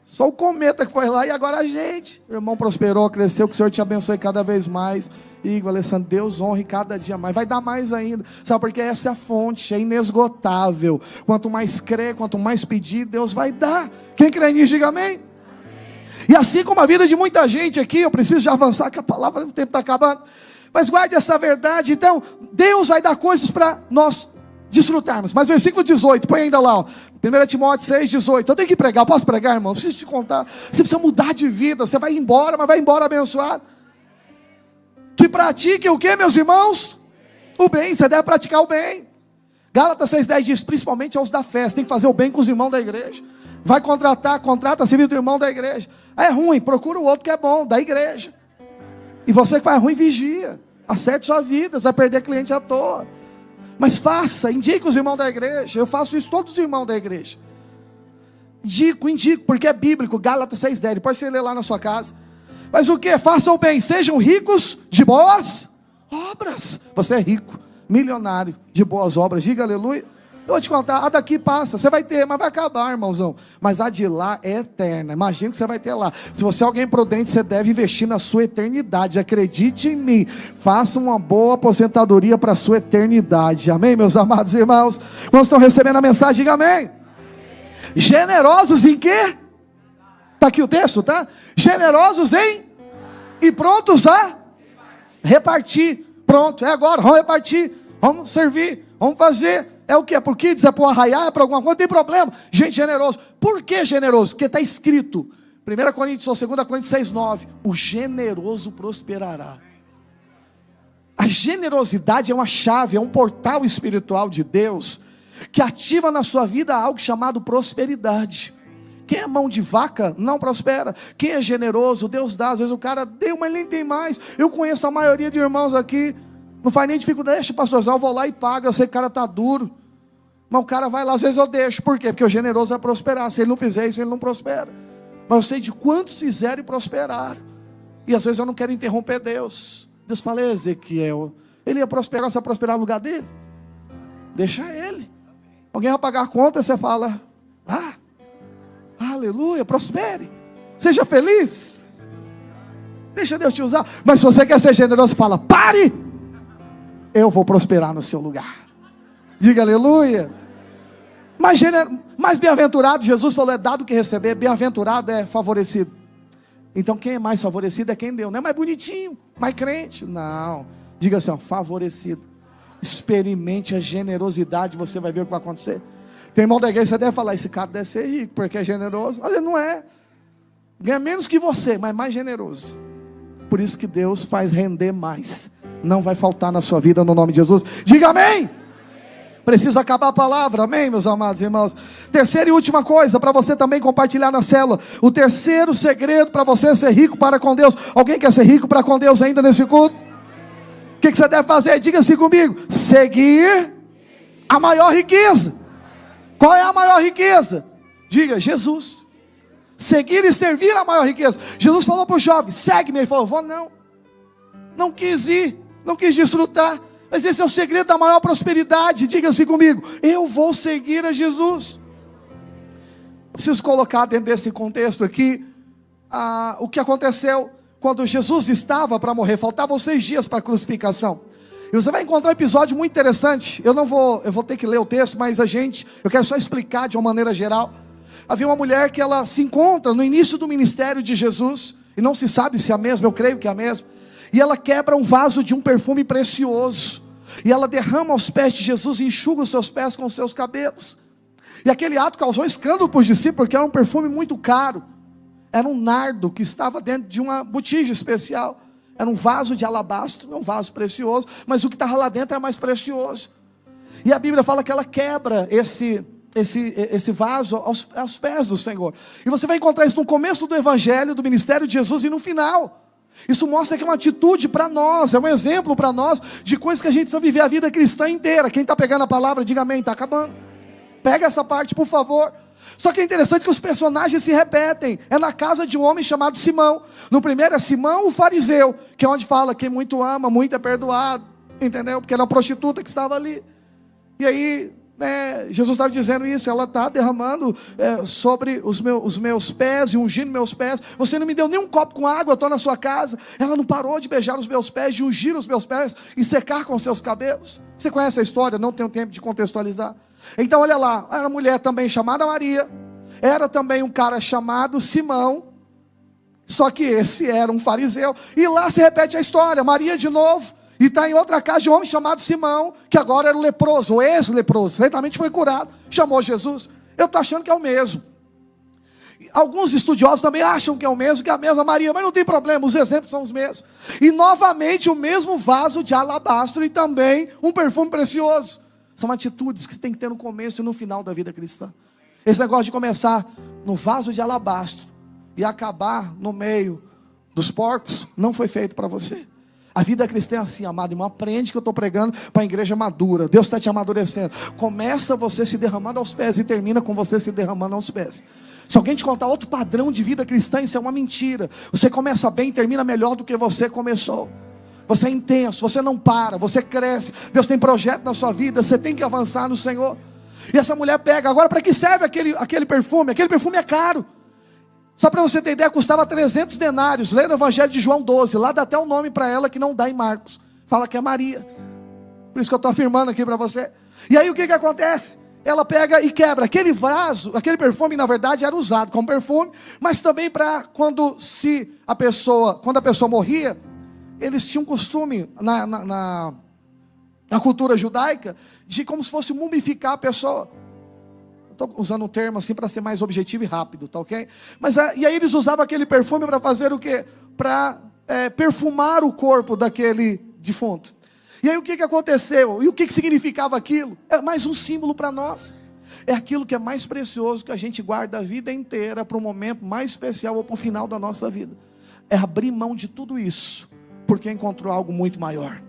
Só o cometa que foi lá, e agora a gente. O irmão prosperou, cresceu, que o Senhor te abençoe cada vez mais. Igor, Alessandro, Deus honre cada dia mais. Vai dar mais ainda. Sabe, porque essa é a fonte, é inesgotável. Quanto mais crer, quanto mais pedir, Deus vai dar. Quem crê nisso, diga amém. E assim como a vida de muita gente aqui, eu preciso já avançar, que a palavra do tempo está acabando. Mas guarde essa verdade. Então, Deus vai dar coisas para nós desfrutarmos. Mas versículo 18, põe ainda lá, ó. 1 Timóteo 6, 18. Eu tenho que pregar, posso pregar, irmão? Eu preciso te contar. Você precisa mudar de vida. Você vai embora, mas vai embora abençoado. Que pratique o que, meus irmãos? O bem. Você deve praticar o bem. Gálatas 6,10 diz: principalmente aos da fé. Você tem que fazer o bem com os irmãos da igreja. Vai contrata serviço do irmão da igreja. É ruim, procura o outro que é bom, da igreja. E você que faz ruim, vigia. Acerte sua vida, você vai perder cliente à toa. Mas faça, indique os irmãos da igreja. Eu faço isso todos os irmãos da igreja. Indico, porque é bíblico. Gálatas 6,10, depois você lê lá na sua casa. Mas o que? Façam o bem, sejam ricos de boas obras. Você é rico, milionário de boas obras. Diga aleluia. Eu vou te contar, a daqui passa, você vai ter, mas vai acabar, irmãozão. Mas a de lá é eterna. Imagina que você vai ter lá. Se você é alguém prudente, você deve investir na sua eternidade. Acredite em mim. Faça uma boa aposentadoria para a sua eternidade. Amém, meus amados irmãos? Quando estão recebendo a mensagem, diga amém. Generosos em quê? Está aqui o texto, tá? Generosos em e prontos a repartir. Pronto, é agora, vamos repartir. Vamos servir, vamos fazer. É o que? É por kids? É para o arraiar? É para alguma coisa? Não tem problema. Gente, generoso. Por que generoso? Porque está escrito, 1 Coríntios ou 2 Coríntios 6,9. O generoso prosperará. A generosidade é uma chave, é um portal espiritual de Deus, que ativa na sua vida algo chamado prosperidade. Quem é mão de vaca não prospera. Quem é generoso, Deus dá. Às vezes o cara deu, mas nem tem mais. Eu conheço a maioria de irmãos aqui, não faz nem dificuldade. Deixa, pastorzão, eu vou lá e pago. Eu sei que o cara está duro, mas o cara vai lá, às vezes eu deixo. Por quê? Porque o generoso vai prosperar. Se ele não fizer isso, ele não prospera. Mas eu sei de quantos fizeram e prosperaram. E às vezes eu não quero interromper Deus. Deus fala: Ezequiel, ele ia prosperar, você ia prosperar no lugar dele? Deixa ele. Alguém vai pagar a conta, você fala: aleluia, prospere, seja feliz, deixa Deus te usar. Mas se você quer ser generoso, fala: pare, eu vou prosperar no seu lugar. Diga aleluia. Mais bem-aventurado, Jesus falou, é dado que receber. Bem-aventurado é favorecido. Então quem é mais favorecido é quem deu. Não é mais bonitinho, mais crente, não. Diga assim, ó, favorecido. Experimente a generosidade, você vai ver o que vai acontecer. Tem irmão da igreja, você deve falar: esse cara deve ser rico, porque é generoso. Mas ele não é. Ganha menos que você, mas mais generoso. Por isso que Deus faz render mais. Não vai faltar na sua vida, no nome de Jesus. Diga amém. Precisa acabar a palavra, amém, meus amados irmãos? Terceira e última coisa, para você também compartilhar na célula. O terceiro segredo para você ser rico para com Deus. Alguém quer ser rico para com Deus ainda nesse culto? O que você deve fazer? Diga-se comigo: seguir a maior riqueza. Qual é a maior riqueza? Diga: Jesus. Seguir e servir a maior riqueza. Jesus falou para o jovem: segue-me. Ele falou: vou não. Não quis ir, não quis desfrutar. Mas esse é o segredo da maior prosperidade. Diga-se comigo: eu vou seguir a Jesus. Eu preciso colocar dentro desse contexto aqui o que aconteceu quando Jesus estava para morrer. Faltavam 6 dias para a crucificação. E você vai encontrar um episódio muito interessante. Eu vou ter que ler o texto, mas eu quero só explicar de uma maneira geral. Havia uma mulher que ela se encontra no início do ministério de Jesus, e não se sabe se é a mesma, eu creio que é a mesma. E ela quebra um vaso de um perfume precioso, e ela derrama aos pés de Jesus e enxuga os seus pés com os seus cabelos. E aquele ato causou escândalo para os discípulos, porque era um perfume muito caro. Era um nardo que estava dentro de uma botija especial. Era um vaso de alabastro, um vaso precioso, mas o que estava lá dentro era mais precioso. E a Bíblia fala que ela quebra esse vaso aos pés do Senhor. E você vai encontrar isso no começo do evangelho, do ministério de Jesus, e no final. Isso mostra que é uma atitude para nós, é um exemplo para nós de coisas que a gente precisa viver a vida cristã inteira. Quem está pegando a palavra, diga amém. Está acabando. Pega essa parte, por favor. Só que é interessante que os personagens se repetem. É na casa de um homem chamado Simão. No primeiro é Simão o fariseu, que é onde fala: quem muito ama, muito é perdoado. Entendeu? Porque era uma prostituta que estava ali. E aí, Jesus estava dizendo isso: ela está derramando sobre os meus pés e ungindo meus pés. Você não me deu nem um copo com água, eu estou na sua casa. Ela não parou de beijar os meus pés, de ungir os meus pés e secar com os seus cabelos. Você conhece a história? Não tenho tempo de contextualizar. Então olha lá, era uma mulher também chamada Maria, era também um cara chamado Simão, só que esse era um fariseu. E lá se repete a história, Maria de novo, e está em outra casa de um homem chamado Simão, que agora era o leproso, o ex-leproso, certamente foi curado, chamou Jesus. Eu estou achando que é o mesmo. Alguns estudiosos também acham que é o mesmo, que é a mesma Maria, mas não tem problema, os exemplos são os mesmos. E novamente o mesmo vaso de alabastro e também um perfume precioso. São atitudes que você tem que ter no começo e no final da vida cristã. Esse negócio de começar no vaso de alabastro e acabar no meio dos porcos, não foi feito para você. A vida cristã é assim, amado irmão. Aprende que eu estou pregando para a igreja madura. Deus está te amadurecendo. Começa você se derramando aos pés e termina com você se derramando aos pés. Se alguém te contar outro padrão de vida cristã, isso é uma mentira. Você começa bem e termina melhor do que você começou. Você é intenso, você não para, você cresce. Deus tem projeto na sua vida, você tem que avançar no Senhor. E essa mulher pega, agora para que serve aquele perfume? Aquele perfume é caro. Só para você ter ideia, custava 300 denários. Lê no Evangelho de João 12, lá dá até um nome para ela que não dá em Marcos. Fala que é Maria. Por isso que eu estou afirmando aqui para você. E aí o que acontece? Ela pega e quebra aquele vaso, aquele perfume na verdade era usado como perfume, mas também para quando a pessoa morria, eles tinham costume na cultura judaica de como se fosse mumificar a pessoa. Estou usando um termo assim para ser mais objetivo e rápido, tá ok? Mas e aí eles usavam aquele perfume para fazer o quê? Para perfumar o corpo daquele defunto. E aí o que aconteceu? E o que significava aquilo? É mais um símbolo para nós. É aquilo que é mais precioso que a gente guarda a vida inteira para um momento mais especial ou para o final da nossa vida. É abrir mão de tudo isso, porque encontrou algo muito maior.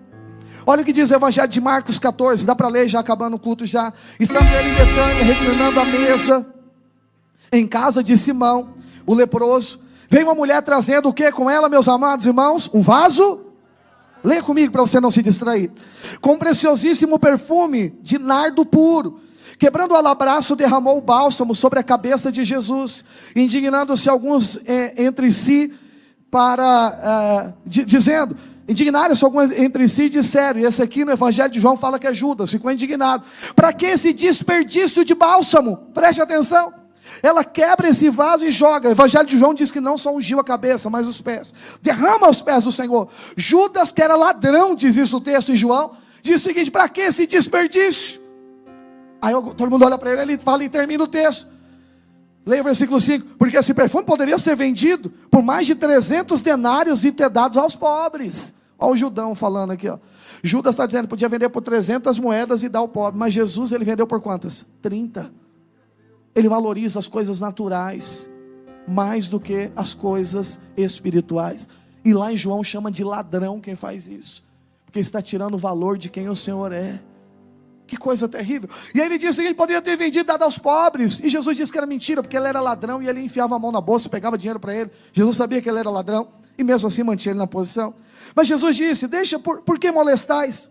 Olha o que diz o Evangelho de Marcos 14, dá para ler já acabando o culto já. Estando ele em Betânia, reclinando a mesa, em casa de Simão, o leproso, veio uma mulher trazendo o que com ela, meus amados irmãos? Um vaso. Leia comigo para você não se distrair. Com um preciosíssimo perfume de nardo puro. Quebrando o alabastro, derramou o bálsamo sobre a cabeça de Jesus, indignando-se alguns entre si, dizendo... Indignaram-se alguns entre si e disseram, e esse aqui no Evangelho de João fala que é Judas, ficou indignado. Para que esse desperdício de bálsamo? Preste atenção. Ela quebra esse vaso e joga. O Evangelho de João diz que não só ungiu a cabeça, mas os pés. Derrama aos pés do Senhor. Judas, que era ladrão, diz isso o texto em João, diz o seguinte: para que esse desperdício? Aí todo mundo olha para ele fala e termina o texto. Leia o versículo 5. Porque esse perfume poderia ser vendido por mais de 300 denários e ter dado aos pobres. Olha o Judão falando aqui, ó. Judas está dizendo, podia vender por 300 moedas e dar ao pobre, mas Jesus, ele vendeu por quantas? 30. Ele valoriza as coisas naturais mais do que as coisas espirituais. E lá em João chama de ladrão quem faz isso, porque está tirando o valor de quem o Senhor é. Que coisa terrível. E aí ele disse que ele poderia ter vendido e dado aos pobres, e Jesus disse que era mentira, porque ele era ladrão, e ele enfiava a mão na bolsa, pegava dinheiro para ele. Jesus sabia que ele era ladrão, e mesmo assim mantinha ele na posição. Mas Jesus disse, deixa, por que molestais?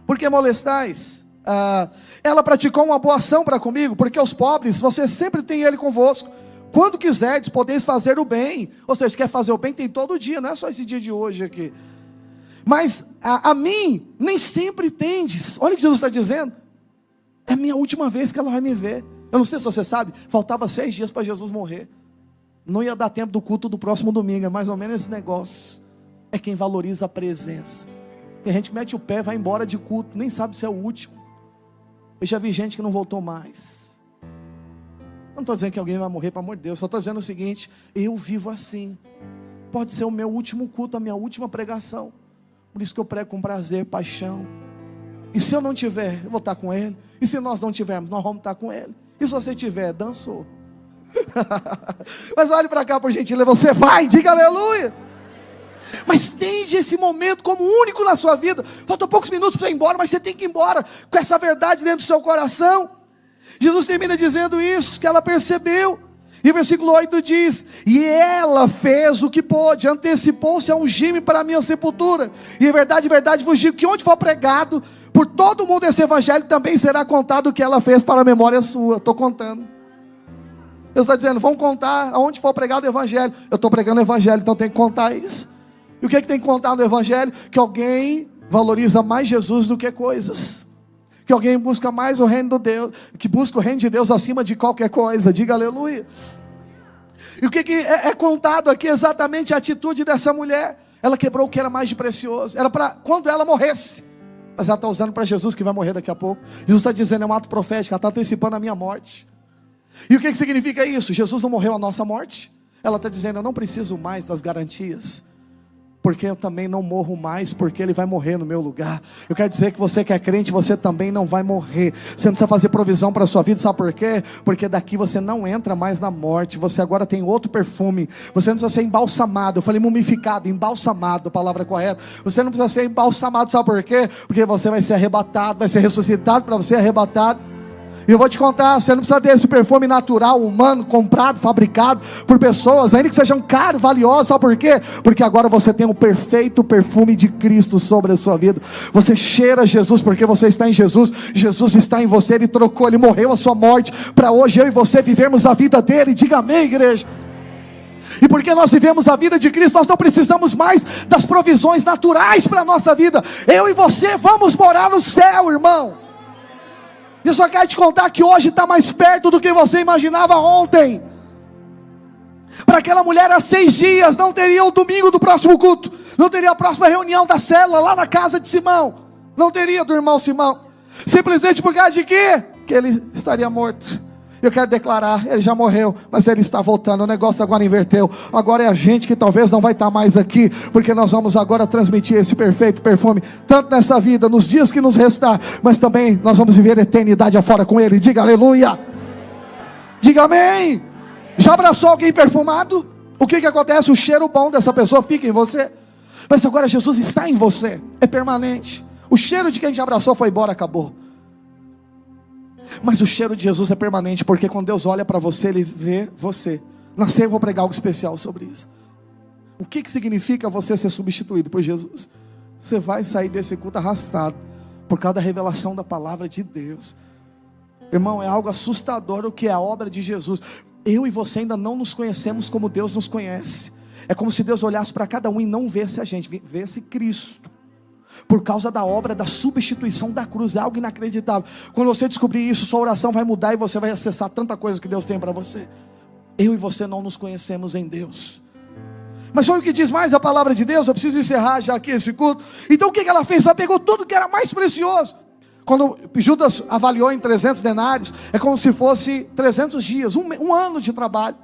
Por que molestais? Ela praticou uma boa ação para comigo, porque os pobres, você sempre tem ele convosco. Quando quiserdes, podeis fazer o bem. Ou seja, quer fazer o bem, tem todo dia, não é só esse dia de hoje aqui. Mas a mim, nem sempre tendes. Olha o que Jesus está dizendo. É a minha última vez que ela vai me ver. Eu não sei se você sabe, faltava 6 dias para Jesus morrer. Não ia dar tempo do culto do próximo domingo, é mais ou menos esse negócio. É quem valoriza a presença. Tem gente que mete o pé, vai embora de culto, nem sabe se é o último. Eu já vi gente que não voltou mais. Não estou dizendo que alguém vai morrer, pelo amor de Deus. Só estou dizendo o seguinte, eu vivo assim. Pode ser o meu último culto, a minha última pregação. Por isso que eu prego com prazer, paixão. E se eu não tiver, eu vou estar com ele. E se nós não tivermos, nós vamos estar com ele. E se você tiver, dançou. Mas olhe para cá por gentileza, você vai, diga aleluia. Mas tende esse momento como único na sua vida. Faltam poucos minutos para ir embora, mas você tem que ir embora com essa verdade dentro do seu coração. Jesus termina dizendo isso, que ela percebeu. E o versículo 8 diz, e ela fez o que pôde, antecipou-se a ungir-me para a minha sepultura. E é verdade, vos digo que onde for pregado por todo mundo esse evangelho, também será contado o que ela fez para a memória sua. Estou contando. Deus está dizendo, vamos contar aonde for pregado o evangelho. Eu estou pregando o evangelho, então tem que contar isso. E o que é que tem que contar no evangelho? Que alguém valoriza mais Jesus do que coisas. Que alguém busca mais o reino de Deus, que busca o reino de Deus acima de qualquer coisa, diga aleluia. E o que é contado aqui exatamente a atitude dessa mulher? Ela quebrou o que era mais de precioso, era para quando ela morresse, mas ela está usando para Jesus que vai morrer daqui a pouco. Jesus está dizendo, é um ato profético, ela está antecipando a minha morte. E o que significa isso? Jesus não morreu a nossa morte. Ela está dizendo, eu não preciso mais das garantias, porque eu também não morro mais, porque Ele vai morrer no meu lugar. Eu quero dizer que você que é crente, você também não vai morrer. Você não precisa fazer provisão para a sua vida, sabe por quê? Porque daqui você não entra mais na morte, você agora tem outro perfume. Você não precisa ser embalsamado, eu falei mumificado, embalsamado, a palavra correta. Você não precisa ser embalsamado, sabe por quê? Porque você vai ser arrebatado, vai ser ressuscitado para você arrebatado. E eu vou te contar, você não precisa ter esse perfume natural, humano, comprado, fabricado por pessoas, ainda que sejam caros, valiosos, sabe por quê? Porque agora você tem um perfeito perfume de Cristo sobre a sua vida. Você cheira Jesus, porque você está em Jesus, Jesus está em você, Ele trocou, Ele morreu a sua morte, para hoje eu e você vivermos a vida dEle. Diga amém, igreja. E porque nós vivemos a vida de Cristo, nós não precisamos mais das provisões naturais para a nossa vida. Eu e você vamos morar no céu, irmão. Eu só quero te contar que hoje está mais perto do que você imaginava ontem. Para aquela mulher há 6 dias, não teria o domingo do próximo culto, não teria a próxima reunião da célula lá na casa de Simão, não teria do irmão Simão, simplesmente por causa de quê? Que ele estaria morto. Eu quero declarar, ele já morreu, mas ele está voltando. O negócio agora inverteu. Agora é a gente que talvez não vai estar mais aqui, porque nós vamos agora transmitir esse perfeito perfume, tanto nessa vida, nos dias que nos restar, mas também nós vamos viver a eternidade afora com ele. Diga aleluia. Diga amém. Já abraçou alguém perfumado? O que acontece? O cheiro bom dessa pessoa fica em você. Mas agora Jesus está em você, é permanente. O cheiro de quem te abraçou foi embora, acabou. Mas o cheiro de Jesus é permanente, porque quando Deus olha para você, Ele vê você. Nascer, eu vou pregar algo especial sobre isso. O que significa você ser substituído por Jesus? Você vai sair desse culto arrastado, por causa da revelação da palavra de Deus. Irmão, é algo assustador o que é a obra de Jesus. Eu e você ainda não nos conhecemos como Deus nos conhece. É como se Deus olhasse para cada um e não visse a gente, visse Cristo. Por causa da obra da substituição da cruz, é algo inacreditável. Quando você descobrir isso, sua oração vai mudar e você vai acessar tanta coisa que Deus tem para você. Eu e você não nos conhecemos em Deus. Mas olha o que diz mais a palavra de Deus. Eu preciso encerrar já aqui esse culto. Então o que ela fez? Ela pegou tudo que era mais precioso. Quando Judas avaliou em 300 denários, é como se fosse 300 dias, um ano de trabalho.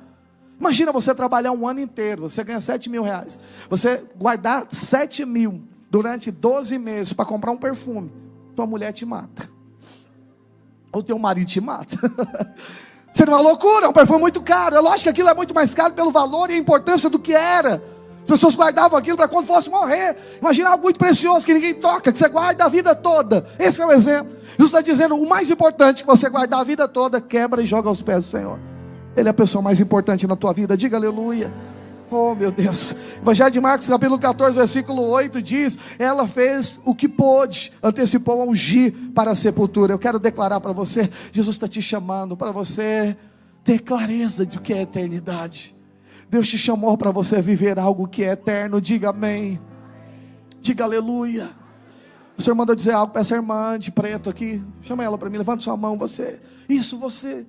Imagina você trabalhar um ano inteiro, você ganha 7 mil reais. Você guardar 7 mil durante 12 meses para comprar um perfume. Tua mulher te mata. Ou teu marido te mata. Seria uma loucura, é um perfume muito caro. É lógico que aquilo é muito mais caro pelo valor e a importância do que era. As pessoas guardavam aquilo para quando fosse morrer. Imagina algo muito precioso que ninguém toca, que você guarda a vida toda. Esse é o exemplo. Jesus está dizendo, o mais importante que você guardar a vida toda, quebra e joga aos pés do Senhor. Ele é a pessoa mais importante na tua vida. Diga aleluia. Oh meu Deus. Evangelho de Marcos capítulo 14 versículo 8 diz: ela fez o que pôde, antecipou a ungir para a sepultura. Eu quero declarar para você, Jesus está te chamando para você ter clareza de que é eternidade. Deus te chamou para você viver algo que é eterno. Diga amém. Diga aleluia. O Senhor mandou dizer algo para essa irmã de preto aqui. Chama ela para mim, levanta sua mão. Você, isso você.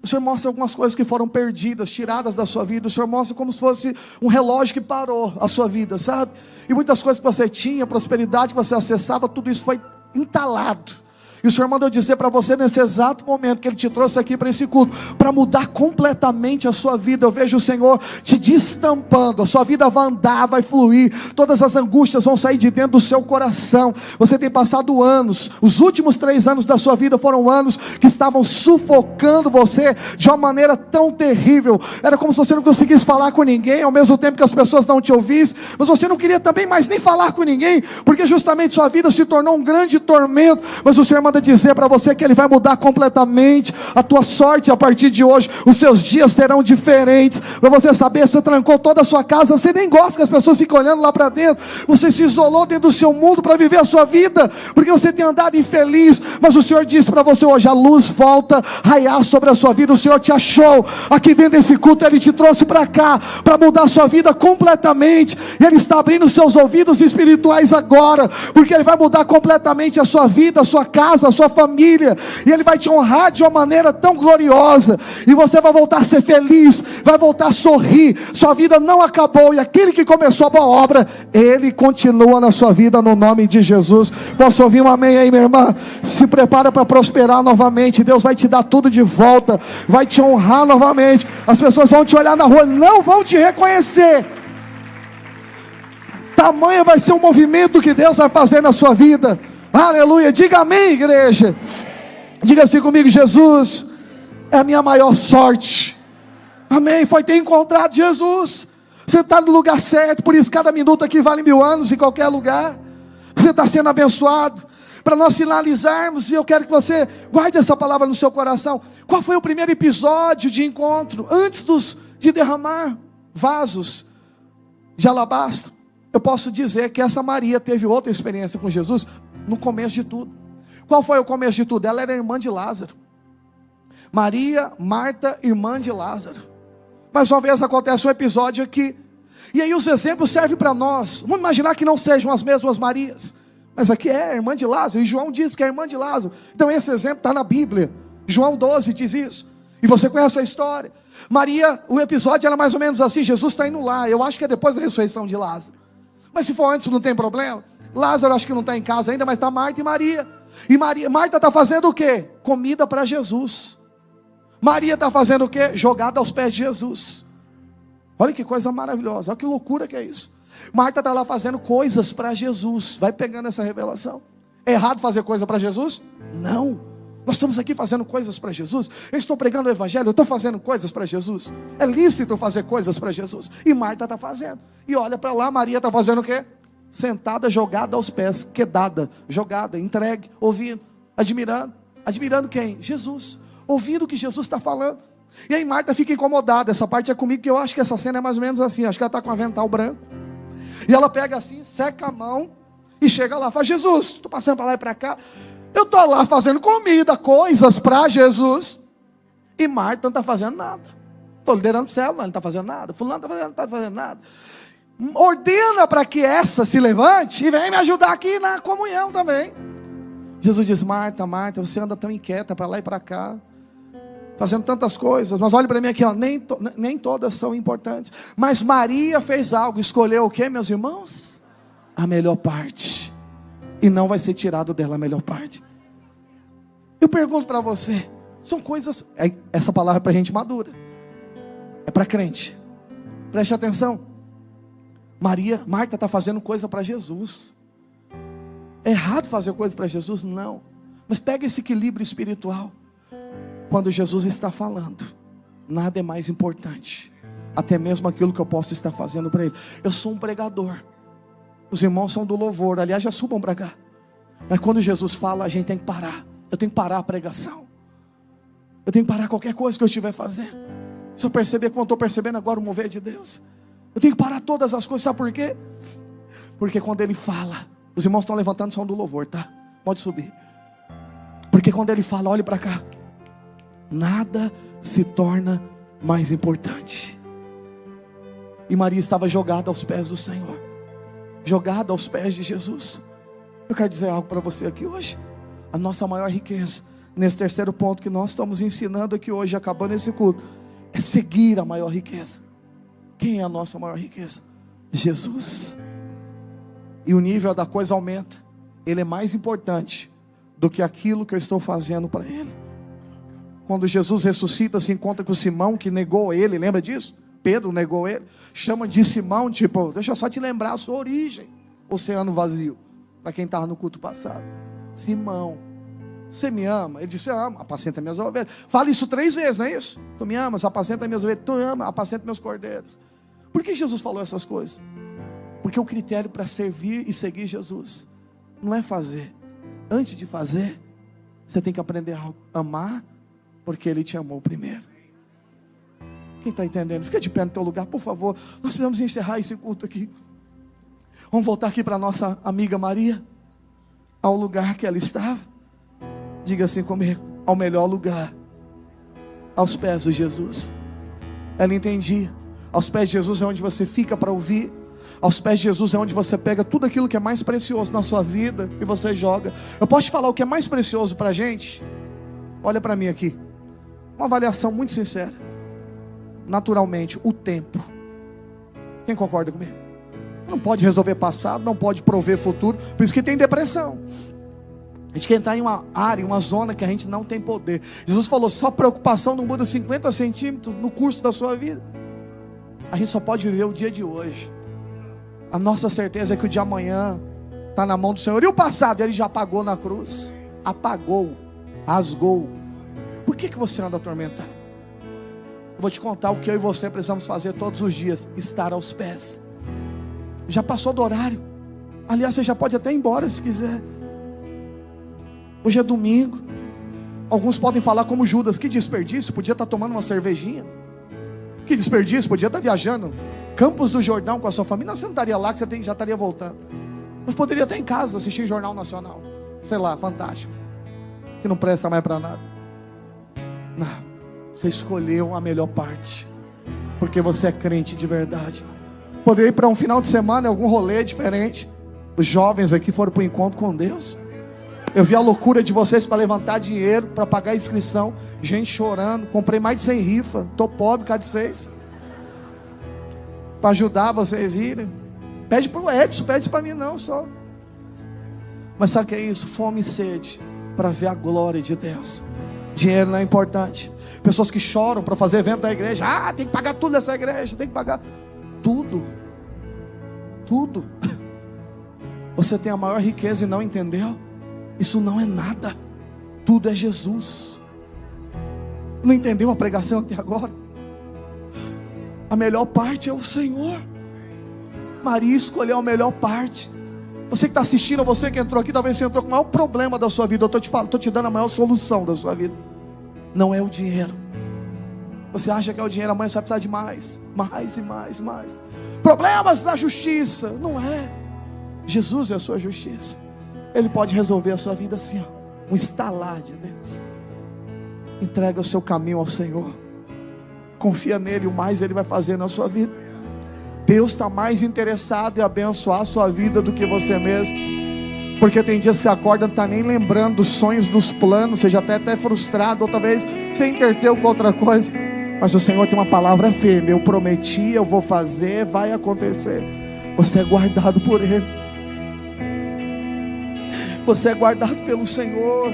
O Senhor mostra algumas coisas que foram perdidas, tiradas da sua vida. O Senhor mostra como se fosse um relógio que parou a sua vida, sabe? E muitas coisas que você tinha, prosperidade que você acessava, tudo isso foi entalado. E o Senhor mandou dizer para você nesse exato momento que Ele te trouxe aqui para esse culto, para mudar completamente a sua vida. Eu vejo o Senhor te destampando, a sua vida vai andar, vai fluir, todas as angústias vão sair de dentro do seu coração. Você tem passado anos, os últimos 3 anos da sua vida foram anos que estavam sufocando você de uma maneira tão terrível. Era como se você não conseguisse falar com ninguém, ao mesmo tempo que as pessoas não te ouvissem, mas você não queria também mais nem falar com ninguém, porque justamente sua vida se tornou um grande tormento. Mas o Senhor manda dizer para você que Ele vai mudar completamente a tua sorte a partir de hoje. Os seus dias serão diferentes. Para você saber, você trancou toda a sua casa, você nem gosta que as pessoas fiquem olhando lá para dentro, você se isolou dentro do seu mundo para viver a sua vida, porque você tem andado infeliz. Mas o Senhor disse para você hoje, a luz volta a raiar sobre a sua vida. O Senhor te achou aqui dentro desse culto, Ele te trouxe para cá, para mudar a sua vida completamente. E Ele está abrindo os seus ouvidos espirituais agora, porque Ele vai mudar completamente a sua vida, a sua casa, a sua família, e Ele vai te honrar de uma maneira tão gloriosa, e você vai voltar a ser feliz, vai voltar a sorrir. Sua vida não acabou, e aquele que começou a boa obra, Ele continua na sua vida, no nome de Jesus. Posso ouvir um amém aí, minha irmã? Se prepara para prosperar novamente. Deus vai te dar tudo de volta, vai te honrar novamente. As pessoas vão te olhar na rua, não vão te reconhecer. Tamanho vai ser o movimento que Deus vai fazer na sua vida. Aleluia, diga amém, igreja. Diga assim comigo: Jesus é a minha maior sorte. Amém, foi ter encontrado Jesus. Você está no lugar certo, por isso cada minuto aqui vale 1000 anos em qualquer lugar. Você está sendo abençoado. Para nós finalizarmos, e eu quero que você guarde essa palavra no seu coração. Qual foi o primeiro episódio de encontro? Antes de derramar vasos de alabastro, eu posso dizer que essa Maria teve outra experiência com Jesus no começo de tudo. Qual foi o começo de tudo? Ela era irmã de Lázaro. Maria, Marta, irmã de Lázaro. Mais uma vez acontece um episódio aqui, e aí os exemplos servem para nós. Vamos imaginar que não sejam as mesmas Marias, mas aqui é a irmã de Lázaro, e João diz que é a irmã de Lázaro. Então esse exemplo está na Bíblia. João 12 diz isso, e você conhece a história. Maria, o episódio era mais ou menos assim: Jesus está indo lá, eu acho que é depois da ressurreição de Lázaro, mas se for antes não tem problema. Lázaro acho que não está em casa ainda, mas está Marta e Maria. E Marta está fazendo o quê? Comida para Jesus. Maria está fazendo o quê? Jogada aos pés de Jesus. Olha que coisa maravilhosa, olha que loucura que é isso. Marta está lá fazendo coisas para Jesus. Vai pegando essa revelação. É errado fazer coisa para Jesus? Não. Nós estamos aqui fazendo coisas para Jesus. Eu estou pregando o Evangelho, eu estou fazendo coisas para Jesus. É lícito fazer coisas para Jesus. E Marta está fazendo. E olha para lá, Maria está fazendo o quê? Sentada, jogada aos pés, quedada, jogada, entregue, ouvindo, admirando. Admirando quem? Jesus. Ouvindo o que Jesus está falando. E aí Marta fica incomodada. Essa parte é comigo, que eu acho que essa cena é mais ou menos assim. Acho que ela está com um avental branco. E ela pega assim, seca a mão e chega lá, fala: Jesus, estou passando para lá e para cá. Eu estou lá fazendo comida, coisas para Jesus. E Marta não está fazendo nada. Estou liderando célula, mas não está fazendo nada. Fulano não está fazendo nada. Ordena para que essa se levante e venha me ajudar aqui na comunhão também. Jesus diz: Marta, Marta, você anda tão inquieta para lá e para cá, fazendo tantas coisas, mas olhe para mim aqui, ó, nem todas são importantes, mas Maria fez algo, escolheu o que, meus irmãos? A melhor parte, e não vai ser tirado dela a melhor parte. Eu pergunto para você, são coisas, essa palavra é para gente madura. é para crente. Preste atenção. Marta está fazendo coisa para Jesus. É errado fazer coisa para Jesus? Não. Mas pega esse equilíbrio espiritual. Quando Jesus está falando, nada é mais importante. Até mesmo aquilo que eu posso estar fazendo para Ele. Eu sou um pregador. Os irmãos são do louvor. Aliás, já subam para cá. Mas quando Jesus fala, a gente tem que parar. Eu tenho que parar a pregação. Eu tenho que parar qualquer coisa que eu estiver fazendo. Se eu perceber como eu estou percebendo agora o mover de Deus, eu tenho que parar todas as coisas. Sabe por quê? Porque quando Ele fala, os irmãos estão levantando, são do louvor, tá? Pode subir. Porque quando Ele fala, olhe para cá, nada se torna mais importante. E Maria estava jogada aos pés do Senhor, jogada aos pés de Jesus. Eu quero dizer algo para você aqui hoje. A nossa maior riqueza, nesse terceiro ponto que nós estamos ensinando aqui hoje, acabando esse culto, é seguir a maior riqueza. Quem é a nossa maior riqueza? Jesus. E o nível da coisa aumenta. Ele é mais importante do que aquilo que eu estou fazendo para Ele. Quando Jesus ressuscita, se encontra com Simão, que negou Ele, lembra disso? Pedro negou Ele. Chama de Simão, tipo, deixa eu só te lembrar a sua origem. Oceano vazio. Para quem estava no culto passado. Simão, você me ama? Ele disse, eu amo, apacenta minhas ovelhas. Fala isso 3 vezes, não é isso? Tu me amas, apacenta minhas ovelhas. Tu ama, apacenta meus cordeiros. Por que Jesus falou essas coisas? Porque o critério para servir e seguir Jesus não é fazer. Antes de fazer, você tem que aprender a amar, porque Ele te amou primeiro. Quem está entendendo? Fica de pé no teu lugar, por favor. Nós precisamos encerrar esse culto aqui. Vamos voltar aqui para a nossa amiga Maria, ao lugar que ela estava. Diga assim comigo, ao melhor lugar, aos pés de Jesus. Ela entendia, aos pés de Jesus é onde você fica para ouvir. Aos pés de Jesus é onde você pega tudo aquilo que é mais precioso na sua vida e você joga. Eu posso te falar o que é mais precioso para a gente? Olha para mim aqui, uma avaliação muito sincera. Naturalmente, o tempo. Quem concorda comigo? Não pode resolver passado, não pode prover futuro. Por isso que tem depressão. A gente quer entrar em uma área, uma zona que a gente não tem poder. Jesus falou, só preocupação não muda 50 centímetros no curso da sua vida. A gente só pode viver o dia de hoje. A nossa certeza é que o de amanhã está na mão do Senhor. E o passado, Ele já apagou na cruz. Apagou, rasgou. Por que você anda atormentado? Eu vou te contar o que eu e você precisamos fazer todos os dias. Estar aos pés. Já passou do horário. Aliás, você já pode até ir embora se quiser. Hoje é domingo. Alguns podem falar como Judas, que desperdício, podia estar tomando uma cervejinha. Que desperdício, podia estar viajando Campos do Jordão com a sua família. Não, você não estaria lá, que você já estaria voltando. Mas poderia estar em casa assistindo Jornal Nacional. Sei lá, fantástico. Que não presta mais para nada. Não, você escolheu a melhor parte. Porque você é crente de verdade. Poderia ir para um final de semana, algum rolê diferente. Os jovens aqui foram para o encontro com Deus. Eu vi a loucura de vocês para levantar dinheiro, para pagar a inscrição. Gente chorando. Comprei mais de 100 rifas. Estou pobre, cada de 6. Para ajudar vocês irem. Pede para o Edson, pede para mim não só. Mas sabe o que é isso? Fome e sede para ver a glória de Deus. Dinheiro não é importante. Pessoas que choram para fazer evento da igreja. Ah, tem que pagar tudo nessa igreja. Tem que pagar tudo. Tudo. Você tem a maior riqueza e não entendeu? Isso não é nada. Tudo é Jesus. Não entendeu a pregação até agora? A melhor parte é o Senhor. Maria escolheu a melhor parte. Você que está assistindo, você que entrou aqui, talvez você entrou com o maior problema da sua vida. Eu estou te dando a maior solução da sua vida. Não é o dinheiro. Você acha que é o dinheiro, amanhã você vai precisar de mais. Mais e mais, mais. Problemas da justiça. Não é. Jesus é a sua justiça. Ele pode resolver a sua vida assim, ó. Um estalar de Deus. Entrega o seu caminho ao Senhor. Confia nele, o mais Ele vai fazer na sua vida. Deus está mais interessado em abençoar a sua vida do que você mesmo. Porque tem dias que você acorda, não está nem lembrando dos sonhos, dos planos. Você já está até frustrado, outra vez você entreteu com outra coisa. Mas o Senhor tem uma palavra firme. Eu prometi, eu vou fazer, vai acontecer. Você é guardado por Ele. Você é guardado pelo Senhor.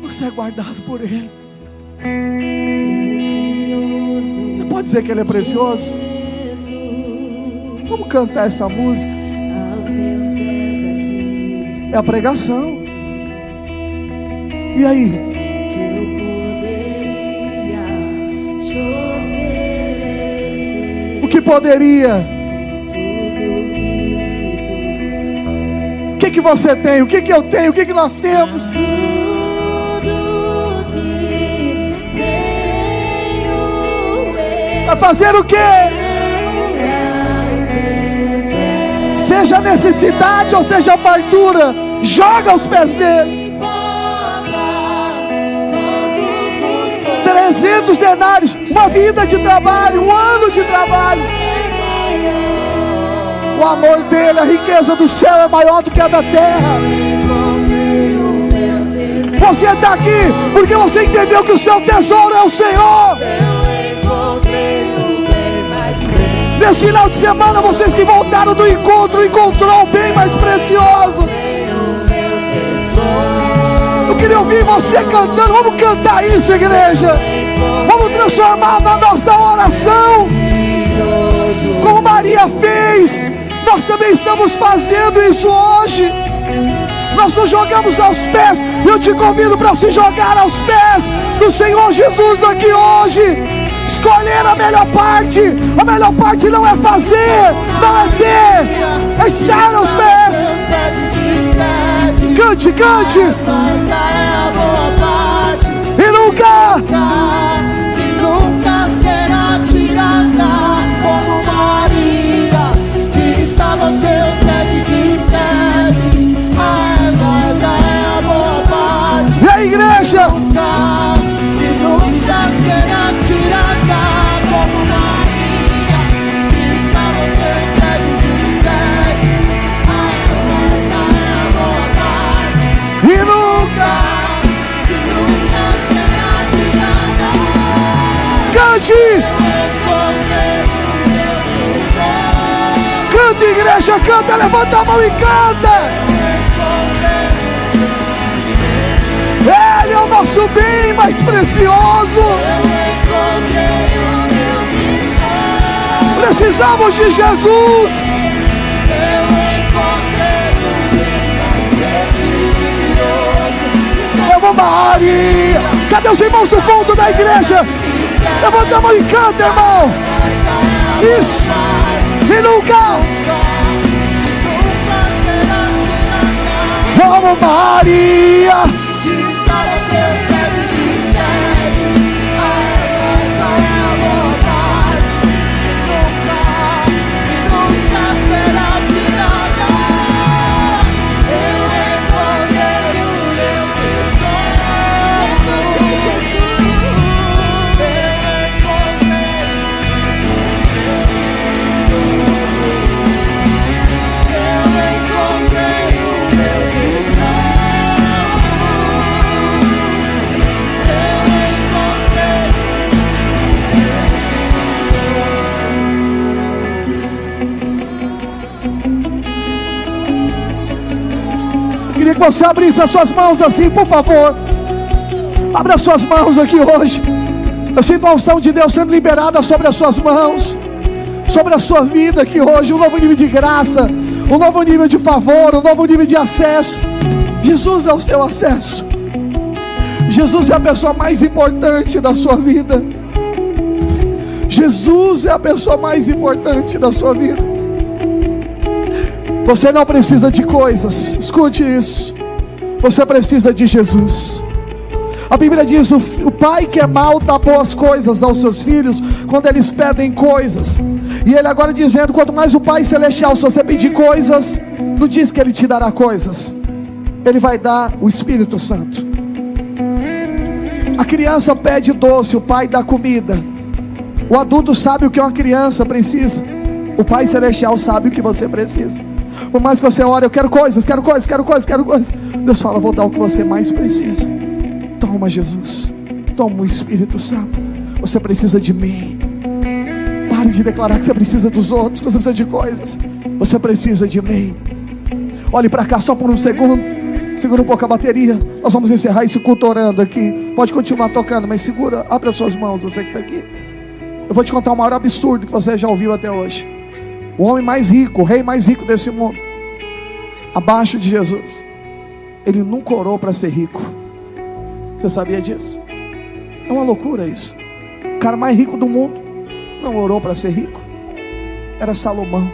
Você é guardado por Ele. Você pode dizer que Ele é precioso? Vamos cantar essa música. É a pregação. E aí? O que poderia? O que você tem? O que eu tenho? O que nós temos? Vai fazer o quê? Seja necessidade ou seja fartura, joga aos pés dele. 300 denários, uma vida de trabalho, um ano de trabalho. O amor dele, a riqueza do céu é maior do que a da terra. Você está aqui porque você entendeu que o seu tesouro é o Senhor. Nesse final de semana, vocês que voltaram do encontro, encontrou o bem mais precioso. Eu queria ouvir você cantando. Vamos cantar isso, igreja. Vamos transformar na nossa oração, como Maria fez. Nós também estamos fazendo isso hoje. Nós nos jogamos aos pés. Eu te convido para se jogar aos pés do Senhor Jesus aqui hoje. Escolher a melhor parte. A melhor parte não é fazer, não é ter, é estar aos pés. Cante, cante. E nunca será tirada como Maria, que estava aos seus pés e disseste: a nossa é a boa parte. E a igreja? Que nunca será tirada como Maria, que estava aos seus pés e disseste: a nossa é a boa parte. E nunca será tirada. cante. Canta, igreja, canta, levanta a mão e canta. Ele é o nosso bem mais precioso. Precisamos de Jesus. Leva Maria. Cadê os irmãos do fundo da igreja? Levanta a mão e canta, irmão. Isso. E nunca. Vamos, Maria. Queria que você abrisse as suas mãos assim, por favor. Abra as suas mãos aqui hoje. Eu sinto a unção de Deus sendo liberada sobre as suas mãos, sobre a sua vida aqui hoje. Um novo nível de graça, um novo nível de favor, um novo nível de acesso. Jesus é o seu acesso. Jesus é a pessoa mais importante da sua vida. Jesus é a pessoa mais importante da sua vida. Você não precisa de coisas, escute isso. Você precisa de Jesus. A Bíblia diz: o pai que é mau dá boas coisas aos seus filhos quando eles pedem coisas. E ele agora dizendo: quanto mais o Pai Celestial, se você pedir coisas, não diz que ele te dará coisas, ele vai dar o Espírito Santo. A criança pede doce, o pai dá comida. O adulto sabe o que uma criança precisa. O Pai Celestial sabe o que você precisa. Por mais que você ore: eu quero coisas, quero coisas, quero coisas, quero coisas, Deus fala: vou dar o que você mais precisa. Toma Jesus, toma o Espírito Santo. Você precisa de mim. Pare de declarar que você precisa dos outros, que você precisa de coisas. Você precisa de mim. Olhe para cá só por um segundo. Segura um pouco a bateria. Nós vamos encerrar esse culto orando aqui. Pode continuar tocando, mas segura, abre as suas mãos, você que está aqui. Eu vou te contar o maior absurdo que você já ouviu até hoje. O homem mais rico, o rei mais rico desse mundo, abaixo de Jesus, ele nunca orou para ser rico. Você sabia disso? É uma loucura isso. O cara mais rico do mundo não orou para ser rico. Era Salomão.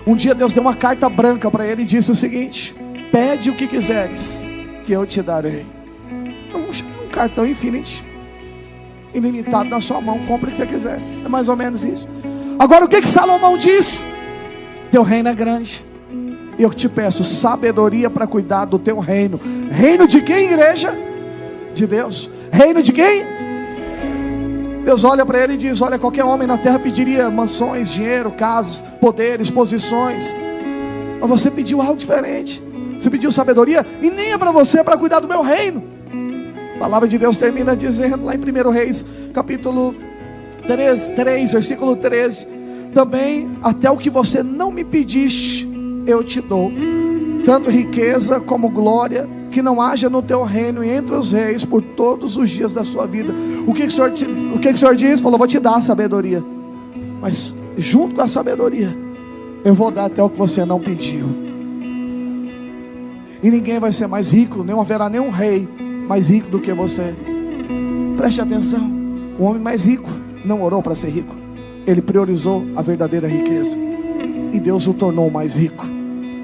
Um dia Deus deu uma carta branca para ele e disse o seguinte: pede o que quiseres, que eu te darei. Um cartão infinito, ilimitado na sua mão, compre o que você quiser. É mais ou menos isso. Agora o que Salomão diz? Teu reino é grande, eu te peço sabedoria para cuidar do teu reino. Reino de quem, igreja? De Deus. Reino de quem? Deus olha para ele e diz: olha, qualquer homem na terra pediria mansões, dinheiro, casas, poderes, posições, mas você pediu algo diferente. Você pediu sabedoria, e nem é para você, é para cuidar do meu reino. A palavra de Deus termina dizendo lá em 1 Reis, capítulo 3, versículo 13: também até o que você não me pediste, eu te dou, tanto riqueza como glória, que não haja no teu reino e entre os reis por todos os dias da sua vida. O que o Senhor diz? Falou: vou te dar a sabedoria, mas junto com a sabedoria, eu vou dar até o que você não pediu. E ninguém vai ser mais rico, não haverá nenhum rei mais rico do que você. Preste atenção: o homem mais rico não orou para ser rico, ele priorizou a verdadeira riqueza, e Deus o tornou mais rico.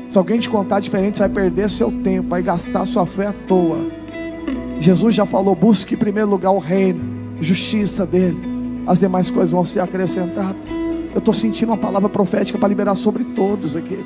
Se alguém te contar diferente, você vai perder seu tempo, vai gastar sua fé à toa. Jesus já falou: busque em primeiro lugar o reino, justiça dele, as demais coisas vão ser acrescentadas. Eu estou sentindo uma palavra profética para liberar sobre todos aqui.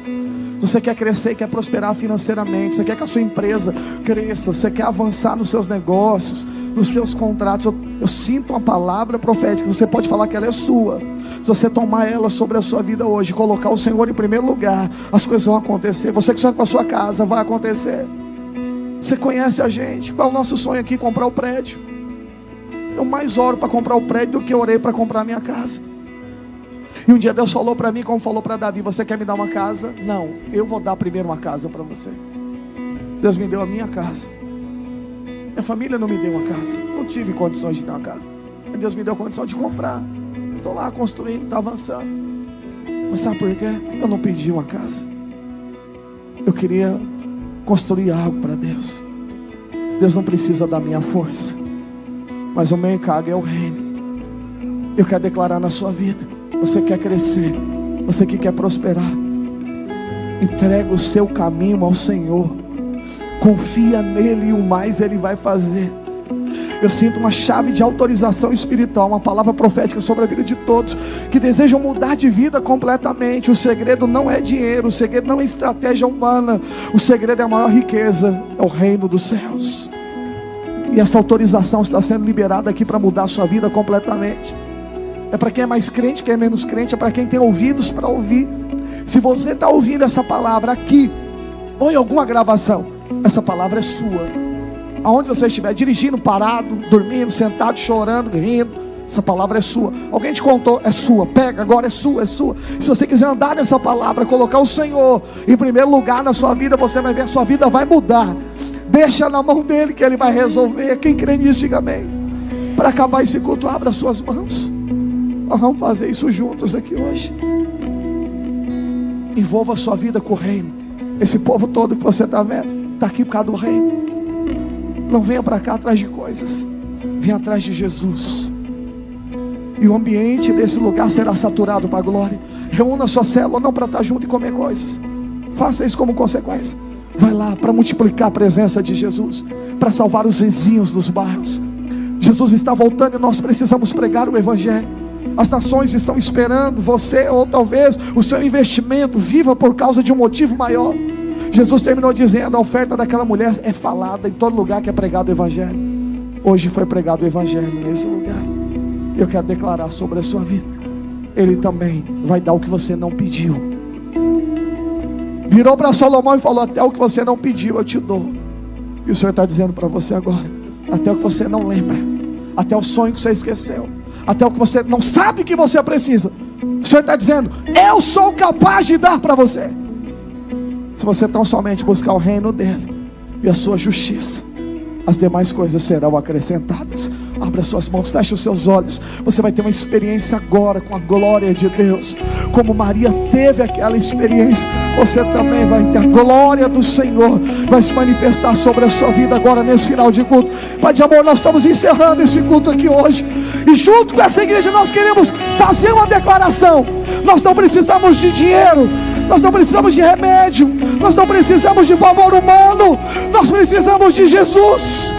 Se você quer crescer, quer prosperar financeiramente, você quer que a sua empresa cresça, você quer avançar nos seus negócios, nos seus contratos, eu sinto uma palavra profética. Você pode falar que ela é sua. Se você tomar ela sobre a sua vida hoje, colocar o Senhor em primeiro lugar, as coisas vão acontecer. Você que sonha com a sua casa, vai acontecer. Você conhece a gente. Qual é o nosso sonho aqui? Comprar o prédio. Eu mais oro para comprar o prédio do que orei para comprar a minha casa. E um dia Deus falou para mim, como falou para Davi: você quer me dar uma casa? Não, eu vou dar primeiro uma casa para você. Deus me deu a minha casa. Minha família não me deu uma casa, não tive condições de ter uma casa, mas Deus me deu a condição de comprar. Estou lá construindo, está avançando. Mas sabe por quê? Eu não pedi uma casa. Eu queria construir algo para Deus. Deus não precisa da minha força, mas o meu encargo é o reino. Eu quero declarar na sua vida: você quer crescer, você que quer prosperar, entrega o seu caminho ao Senhor, confia nele e o mais ele vai fazer. Eu sinto uma chave de autorização espiritual, uma palavra profética sobre a vida de todos que desejam mudar de vida completamente. O segredo não é dinheiro, o segredo não é estratégia humana, o segredo é a maior riqueza, é o reino dos céus. E essa autorização está sendo liberada aqui para mudar a sua vida completamente. É para quem é mais crente, quem é menos crente, é para quem tem ouvidos para ouvir. Se você está ouvindo essa palavra aqui, ou em alguma gravação, essa palavra é sua. Aonde você estiver, dirigindo, parado, dormindo, sentado, chorando, rindo, essa palavra é sua. Alguém te contou, é sua. Pega agora, é sua, é sua. Se você quiser andar nessa palavra, colocar o Senhor em primeiro lugar na sua vida, você vai ver, a sua vida vai mudar. Deixa na mão dele que ele vai resolver. Quem crê nisso, diga amém. Para acabar esse culto, abra suas mãos. Nós vamos fazer isso juntos aqui hoje. Envolva a sua vida com o reino. Esse povo todo que você está vendo, está aqui por causa do reino. Não venha para cá atrás de coisas, venha atrás de Jesus. E o ambiente desse lugar será saturado para a glória. Reúna a sua célula, não para estar junto e comer coisas. Faça isso como consequência. Vai lá para multiplicar a presença de Jesus, para salvar os vizinhos dos bairros. Jesus está voltando e nós precisamos pregar o Evangelho. As nações estão esperando você, ou talvez o seu investimento viva por causa de um motivo maior. Jesus terminou dizendo: a oferta daquela mulher é falada em todo lugar que é pregado o Evangelho. Hoje foi pregado o Evangelho nesse lugar. Eu quero declarar sobre a sua vida: Ele também vai dar o que você não pediu. Virou para Salomão e falou: até o que você não pediu eu te dou. E o Senhor está dizendo para você agora: até o que você não lembra, até o sonho que você esqueceu, até o que você não sabe que você precisa, o Senhor está dizendo: eu sou capaz de dar para você. Se você tão somente buscar o reino dele, e a sua justiça, as demais coisas serão acrescentadas. Abra suas mãos, feche os seus olhos. Você vai ter uma experiência agora com a glória de Deus. Como Maria teve aquela experiência, você também vai ter. A glória do Senhor vai se manifestar sobre a sua vida agora nesse final de culto. Pai de amor, nós estamos encerrando esse culto aqui hoje, e junto com essa igreja nós queremos fazer uma declaração. Nós não precisamos de dinheiro, nós não precisamos de remédio, nós não precisamos de favor humano, nós precisamos de Jesus.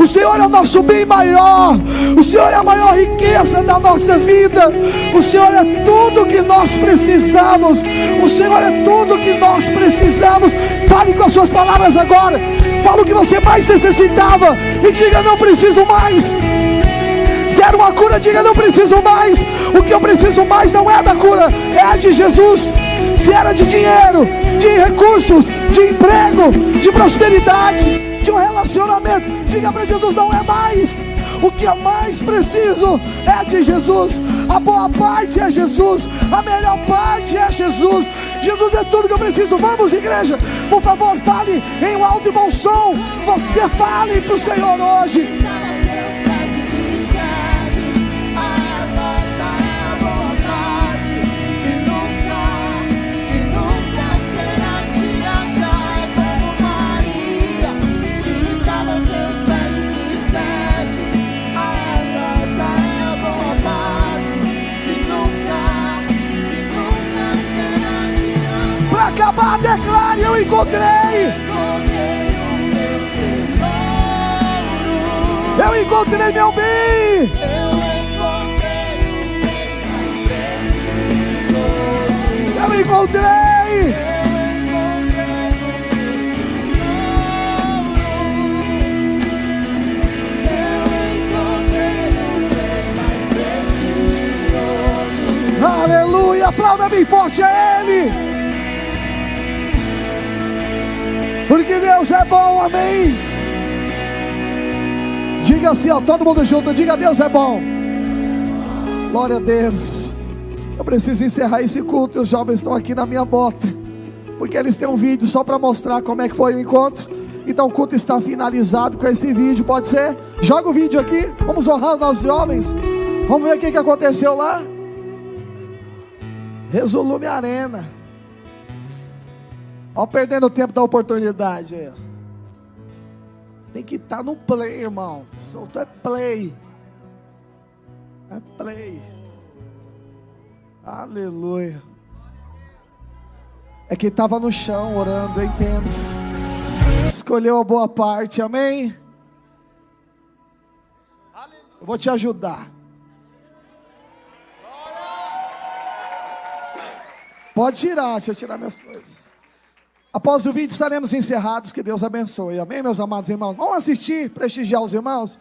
O Senhor é o nosso bem maior, o Senhor é a maior riqueza da nossa vida, o Senhor é tudo que nós precisamos, o Senhor é tudo que nós precisamos. Fale com as suas palavras agora, fala o que você mais necessitava e diga: não preciso mais. Se era uma cura, diga: não preciso mais. O que eu preciso mais não é da cura, é de Jesus. Se era de dinheiro, de recursos, de emprego, de prosperidade, de um relacionamento, diga para Jesus: não é mais. O que eu mais preciso é de Jesus. A boa parte é Jesus, a melhor parte é Jesus. Jesus é tudo que eu preciso. Vamos, igreja, por favor, fale em um alto e bom som. Você fale para o Senhor hoje. Acabar, declare: eu encontrei. Eu encontrei meu bem. Eu encontrei. Aleluia, aplauda bem forte a Ele. Porque Deus é bom, amém? Diga assim, ó, todo mundo junto, diga: Deus é bom. Glória a Deus. Eu preciso encerrar esse culto, e os jovens estão aqui na minha bota, porque eles têm um vídeo só para mostrar como é que foi o encontro. Então o culto está finalizado com esse vídeo, pode ser? Joga o vídeo aqui, vamos honrar os nossos jovens. Vamos ver o que aconteceu lá. Resolume Arena. Ó, perdendo o tempo da oportunidade aí, ó. Tem que estar no play, irmão. Solto é play. É play. Aleluia. É que estava no chão orando, eu entendo. Escolheu a boa parte, amém? Eu vou te ajudar. Pode tirar, deixa eu tirar minhas coisas. Após o vídeo estaremos encerrados. Que Deus abençoe, amém, meus amados irmãos? Vamos assistir, prestigiar os irmãos.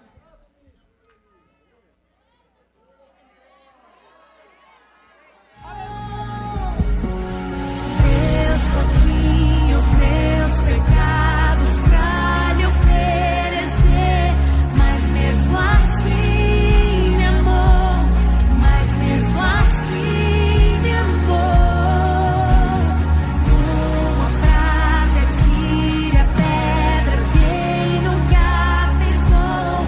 Eu só tinha os meus pecados pra lhe oferecer, mas mesmo assim me amou, mas mesmo assim me amou. Uma frase atira a pedra, quem nunca perdoou.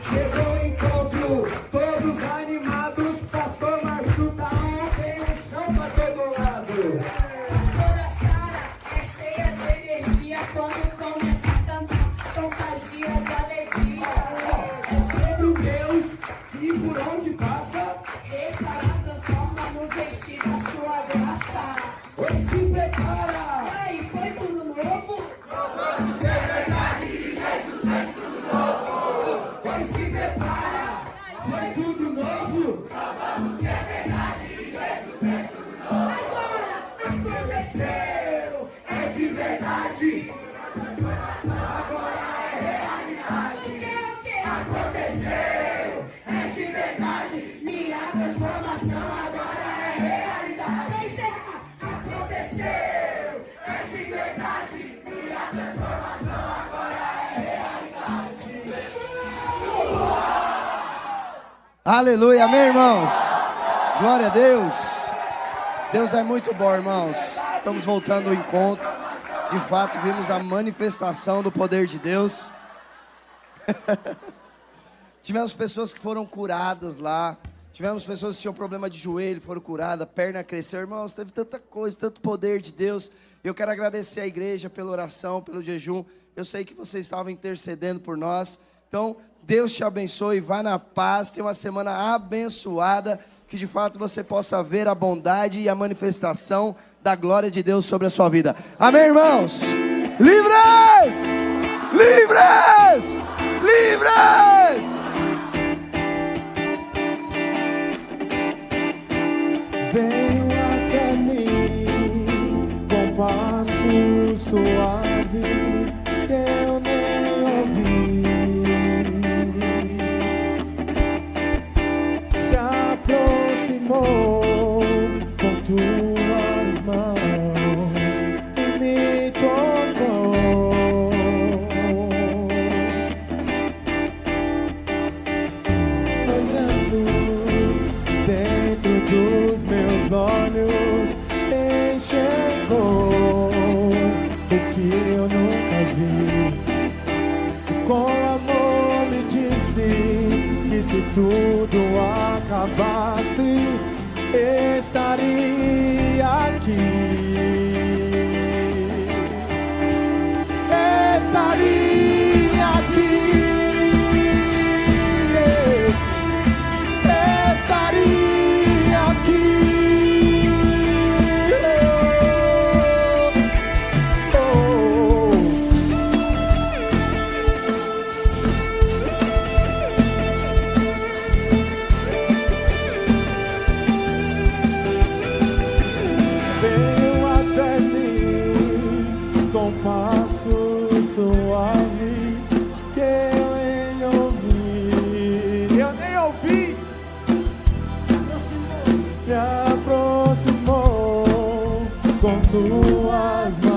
Chegou o encontro, todos animados, pastor Márcio tá on, tem um som pra todo lado. Toda Sara é cheia de energia quando começa a cantar, contagia de alegria. É sempre o Deus que por onde passa, Restaura, transforma, nos enche da sua graça. hoje se prepara. Ai, foi tudo novo? Hoje se prepara, foi tudo novo. Agora aconteceu, é de verdade. Agora é realidade. O que? Aconteceu, é de verdade. Minha transformação agora é realidade. Aconteceu, é de verdade. Minha transformação agora é realidade. Aleluia, amém, irmãos? Glória a Deus. Deus é muito bom, irmãos. Estamos voltando ao encontro. De fato, vimos a manifestação do poder de Deus. Tivemos pessoas que foram curadas lá. Tivemos pessoas que tinham problema de joelho, foram curadas, perna cresceu. Irmãos, teve tanta coisa, tanto poder de Deus. Eu quero agradecer a igreja pela oração, pelo jejum. Eu sei que vocês estavam intercedendo por nós. Então, Deus te abençoe, vá na paz, tenha uma semana abençoada, que de fato você possa ver a bondade e a manifestação da glória de Deus sobre a sua vida. Amém, irmãos? Livres! Livres! Livres! Venho até mim com passo suave que eu nem ouvi. Se aproximou com tuas mãos e me tocou. Olhando dentro dos meus olhos, enxergou o que eu nunca vi. Com amor me disse que se tudo acabasse, estaria aqui. Estaria aqui. Estaria aqui. Veio até mim com passo suave que eu nem ouvi. Eu nem ouvi. Me aproximou com tuas mãos.